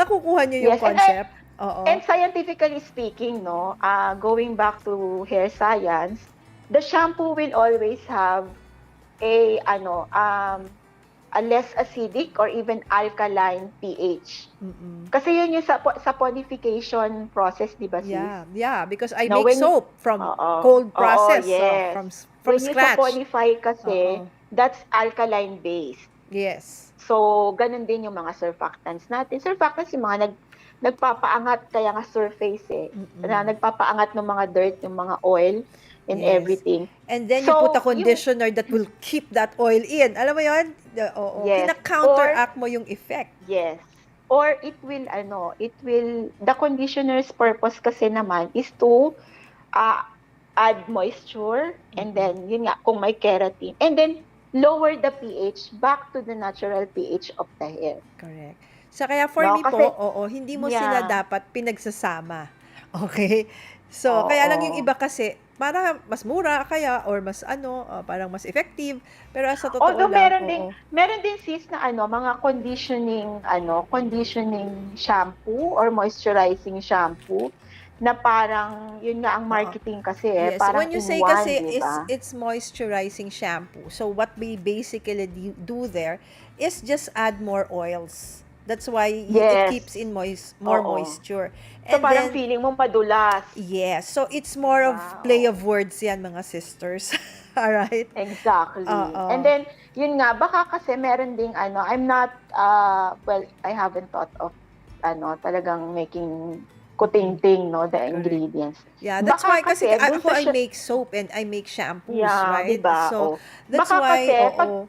Nakukuha niyo yung Yes, and concept? Oo. And scientifically speaking, no, going back to hair science, the shampoo will always have a less acidic or even alkaline pH. Mm-mm. Kasi yun yung sa ponification process, di ba, sis? Yeah, because I No, make soap from cold process, yes. from When you scratch. saponify kasi, Oo. that's alkaline based. Yes. So, ganun din yung mga surfactants natin. Surfactants yung mga nagpapaangat, kaya nga surface na nagpapaangat ng mga dirt, ng mga oil, and Yes. everything. And then you put a conditioner that will keep that oil in. Alam mo yun? Oo. Yes. Kina-counteract mo yung effect. Yes. Or the conditioner's purpose kasi naman is to add moisture, and then, yun nga, kung may keratin. And then, lower the pH back to the natural pH of the hair. Correct. So, kaya for No, me kasi- po, hindi mo Yeah. sila dapat pinagsasama. Okay? So, kaya lang yung Oo. iba kasi, para mas mura kaya or mas parang mas effective. Pero sa totoo Although lang, oo. meron din sis na mga conditioning shampoo or moisturizing shampoo na parang yun nga ang Oo. marketing kasi Yes. parang When you in say one, kasi 'di is ba? it's moisturizing shampoo. So what we basically do there is just add more oils. That's why it Yes. keeps in more Oo. moisture. So And parang then feeling mo madulas, yes, so it's 'di more of ba? play Oo. of words yan mga sisters. All right? Exactly. And Oo. then, yun nga, baka kasi meron ding I'm not, well, I haven't thought of, talagang making Mm-mm. kutingting, no, the Correct. ingredients. Yeah, that's Baka why kasi kasi, dun ako sa, I make soap and I make shampoos, yeah, di right? ba? So Oh. that's Baka why, kasi, oo.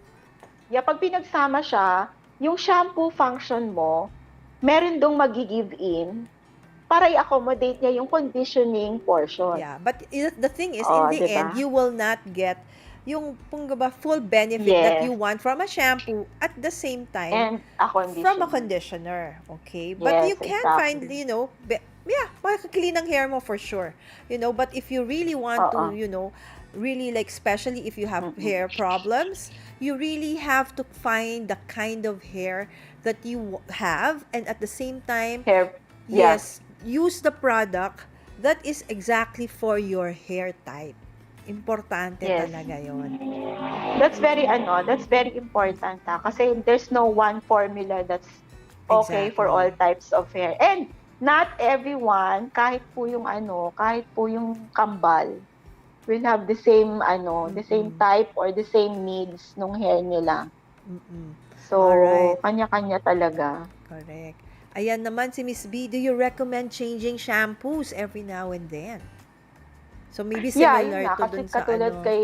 pag pinagsama siya, yung shampoo function mo, meron dong magi-give in para i-accommodate niya yung conditioning portion. Yeah, but the thing is, in Oh, the di end, ba? you will not get yung ba, full benefit that you Yes. want from a shampoo at the same time And a from a conditioner. conditioner. Okay? But you Yes, can find, exactly. yeah, makaka-clean ang hair mo for sure. But if you really want to, Oo. really like, especially if you have Mm. hair problems, you really have to find the kind of hair that you have, and at the same time, Hair, yeah. yes, use the product that is exactly for your hair type. Importante Yes. talaga yon. That's very important kasi there's no one formula that's okay for all Exactly. types of hair. And not everyone, kahit po yung kambal, will have the same Mm-mm. type or the same needs nung hair nila. Mm-mm. All right. So, kanya-kanya talaga. Correct. Ayan naman si Miss B, do you recommend changing shampoos every now and then? So maybe Yeah, yun similar nga to kasi dun sa kay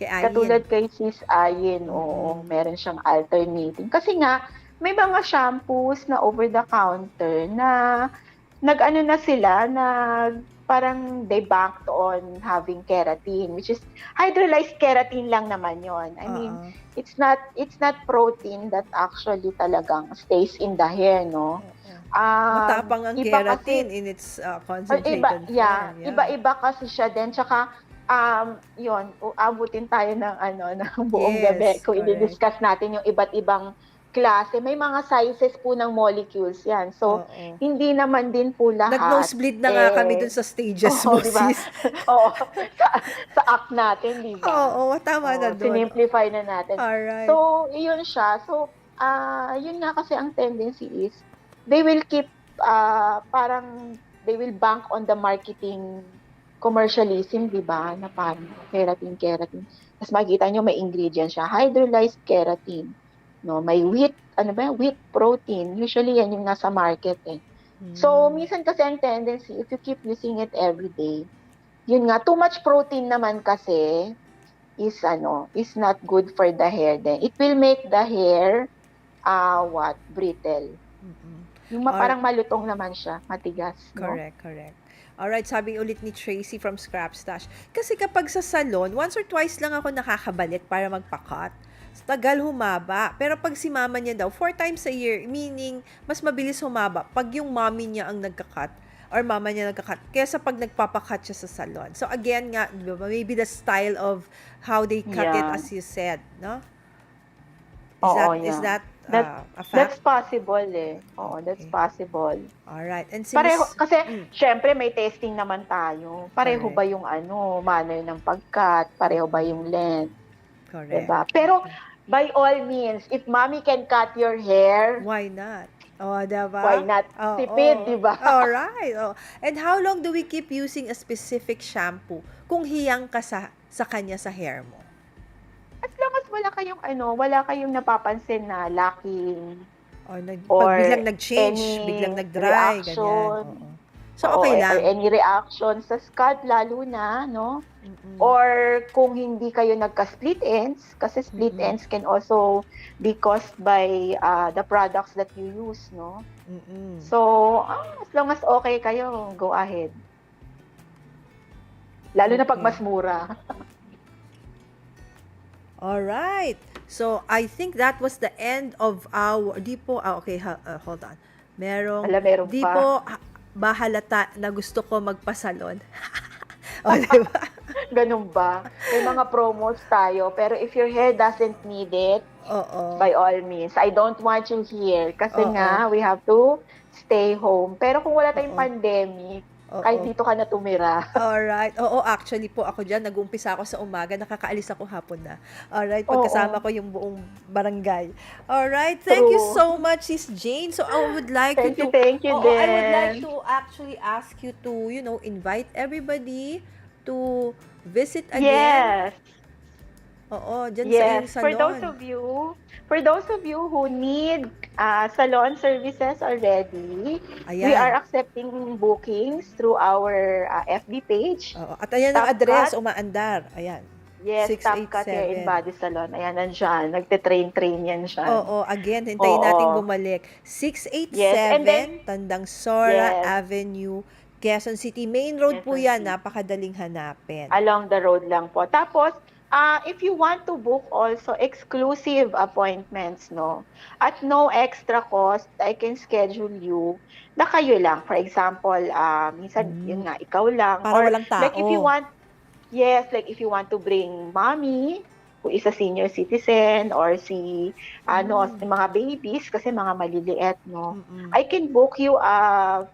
katulad Ayin. kay Sis Ayin, oo, Mm-mm. meron siyang alternating. Kasi nga may mga shampoos na over the counter na nag-ano na sila, parang they banked on having keratin, which is hydrolyzed keratin lang naman yon. I mean, Oo. it's not protein that actually talagang stays in the hair, no? Oo. Matapang ang Iba keratin kasi in its iba, concentrated yeah, form. Yeah. iba-iba kasi siya din. Tsaka, yun, abutin tayo ng ng buong gabi Yes, kung correct. i-discuss natin yung iba't ibang klase. May mga sizes po ng molecules yan. So, Oo. hindi naman din po lahat, Nag-nosebleed na nga kami dun sa stages mo, oo, di ba? sis. Oo, sa, sa act natin, di ba? Oo, tama na Oo, dun. sinimplify na natin. Alright. So, yun siya. So, yun nga kasi ang tendency is, they will keep, parang, they will bank on the marketing commercialism, di ba? Na parang keratin, keratin. Tapos makikita nyo may ingredient siya, hydrolyzed keratin. No, may wheat, ano ba, wheat protein. Usually yan yung nasa market eh. So, Hmm. minsan kasi ang tendency, if you keep using it every day, yun nga, too much protein naman kasi is not good for the hair then. It will make the hair, brittle. Mm-mm. Yung Or, parang malutong naman siya, matigas, no? correct, correct. Alright, sabi ulit ni Tracy from Scrap Stash. Kasi kapag sa salon, once or twice lang ako nakakabalik para magpa-cut. Tagal humaba. Pero pag si mama niya daw, 4 times a year, meaning, mas mabilis humaba pag yung mommy niya ang nagka-cut or mama niya nagka-cut kesa pag nagpapa-cut siya sa salon. So again nga, di ba, maybe the style of how they cut it, Yeah. as you said, no? Is Oo, that is yeah. that That a fact? that's possible eh. Oo, that's Okay. possible. All right. And si Pareho Miss kasi mm, syempre may testing naman tayo. Pareho correct. ba yung manner ng pag-cut? Pareho ba Mm-mm, yung length? correct. 'Di ba? Pero by all means, if mommy can cut your hair, Why not? Oh, why diba? not? Oh, Tipid, oh. 'di ba? All right. Oh. And how long do we keep using a specific shampoo kung hiyang ka sa kanya sa hair mo? As long as wala kayong napapansin na lacking Or pag or biglang nag-change, biglang any nag-dry, ganyan. Oo. reaction, So, okay or lang. any reaction sa scalp lalo na, no? Mm-mm. Or kung hindi kayo nagka-split ends, kasi split Mm-mm. ends can also be caused by the products that you use, no? Mm-mm. So, as long as okay kayo, go ahead. Lalo na pag Okay. mas mura. All right. So, I think that was the end of our, di po, okay, hold on. Wala, meron Di pa. po, bahalata na gusto ko magpasalon. O, diba? Ganun ba? May mga promos tayo, pero if your hair doesn't need it, Oo. by all means, I don't want you here. Kasi Oo. nga, we have to stay home. Pero kung wala tayong Oo. pandemic, Oo. kahit dito ka na tumira. Alright. Oo, actually po ako dyan, nag-umpisa ako sa umaga, nakakaalis ako hapon na. Alright, pagkasama ko yung buong barangay. Alright, thank you True. so much, Sis Jane. So, I would like Thank you you, to... thank you Oo, I would din. like to actually ask you to, invite everybody to visit again. Yes. Oo, dyan sa iyong Yes, salon. for those of you who need salon services already, we Ayan. are accepting bookings through our FB page. Oo. At ayan ang TopCut. address, umaandar. Ayan. Yes, TopCut Hair and 687. Body Salon. Ayan, nandyan. Nagte-train yan siya. Oo, again, hintayin natin bumalik. 687, Yes, and then- Tandang Sora Yes. Avenue, Quezon City. Main road po Quezon yan, City. napakadaling hanapin. Along the road lang po. Tapos, if you want to book also exclusive appointments, no? At no extra cost, I can schedule you na kayo lang. For example, minsan, yun nga, ikaw lang. Para Or walang tao. like if you want, yes, like if you want to bring mommy, who is a senior citizen, or si, mga babies, kasi mga maliliit, no? Mm-mm. I can book you a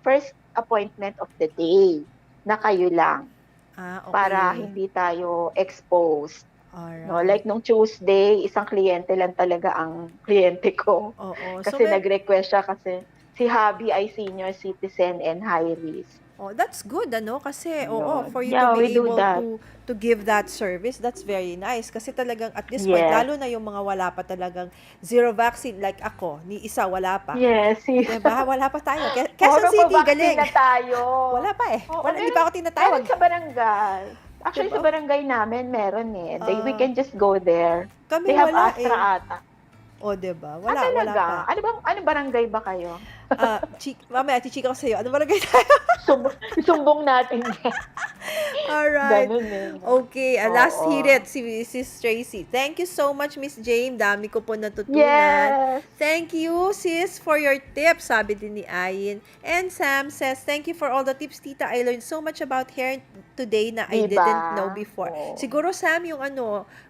first appointment of the day na kayo lang. Okay. Para hindi tayo exposed. Alright. No, like nung Tuesday, isang kliyente lang talaga ang kliyente ko. Oo. Kasi nag-request siya kasi si Habi ay senior citizen and high risk. Oh, that's good, Kasi, Yun. for you Yeah, to we be do able that. to give that service, that's very nice. Kasi talagang at this Yes. point, lalo na yung mga wala pa talagang zero vaccine, like ako, ni isa wala pa. Yes. Diba? Wala pa tayo. Quezon Puro City, pa-vaccine galing. na tayo. Wala pa eh. Oo, Hindi meron- pa ako tinatawag. Meron sa barangay. Actually, Diba? sa barangay namin, meron eh. We Ah. can just go there. Kami They have wala Astra eh. ata. O, diba? Wala Talaga? pa. Ano barangay ba kayo? Mamaya, chichika ko sa'yo. Ano ba lagay tayo? Sumbong natin yan. Alright. Ganun eh. Okay, last Oo. hirit, si Sis Tracy. Thank you so much, Miss Jane. Dami ko po natutunan. Yes. Thank you, sis, for your tips, sabi din ni Ayin. And Sam says, thank you for all the tips, tita. I learned so much about hair today na I Diba? didn't know before. Oo. Siguro, Sam, yung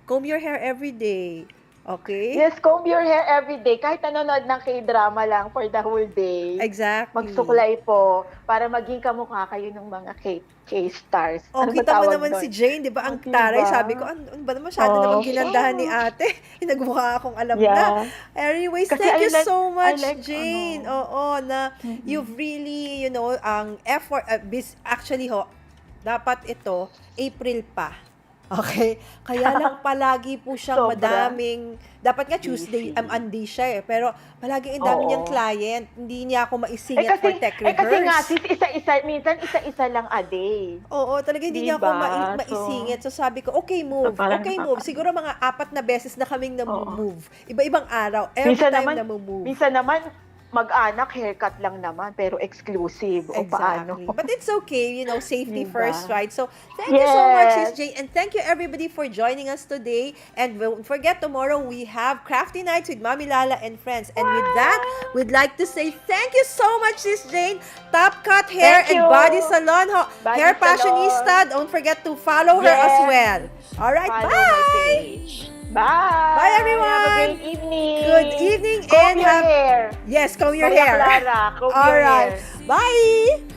comb your hair every day. Okay? Yes, comb your hair every day. Kahit nanonood ng K-drama lang for the whole day. Exactly. Magsuklay po para maging kamukha kayo ng mga K-stars. Oh, Ano ba kita mo tawag naman doon? si Jane, di ba? Ang Diba? taray, sabi ko, ano ba naman, masyado namang ginandahan ni ate. Nagmukha akong alam na. Anyways, Kasi thank you I like- so much, I like, Jane. Oo, na you've really, ang effort, actually dapat ito, April pa. Okay? Kaya lang palagi po siyang Sobra. madaming, dapat nga Tuesday, Busy. Monday siya pero palagi ang dami Oo. niyang client, hindi niya ako maisingit for tech rehearse. kasi nga, minsan isa-isa lang a day. Oo, talaga hindi niya ako Diba? maisingit. So sabi ko, okay move. So, parang Okay move. Siguro mga 4 na beses na kaming na-move. Iba-ibang araw. Every time na-move. Minsan naman, mag-anak, haircut lang naman, pero exclusive. O paano? Exactly. But it's okay, safety Diba? first, right? So, thank you so much, Sis Yes. Jane. And thank you everybody for joining us today. And don't forget, tomorrow we have Crafty Nights with Mami Lala and friends. And with that, we'd like to say thank you so much, Sis Jane. TopCut Hair Thank and you. Body Salon. Body Hair Salon. Passionista. Don't forget to follow her as Yes. well. All right, Follow my bye! page. Bye! Bye, everyone. Have a great evening! Good evening Comb and your hair! Yes, comb your Maria hair. Clara, comb All your right. hair. Bye!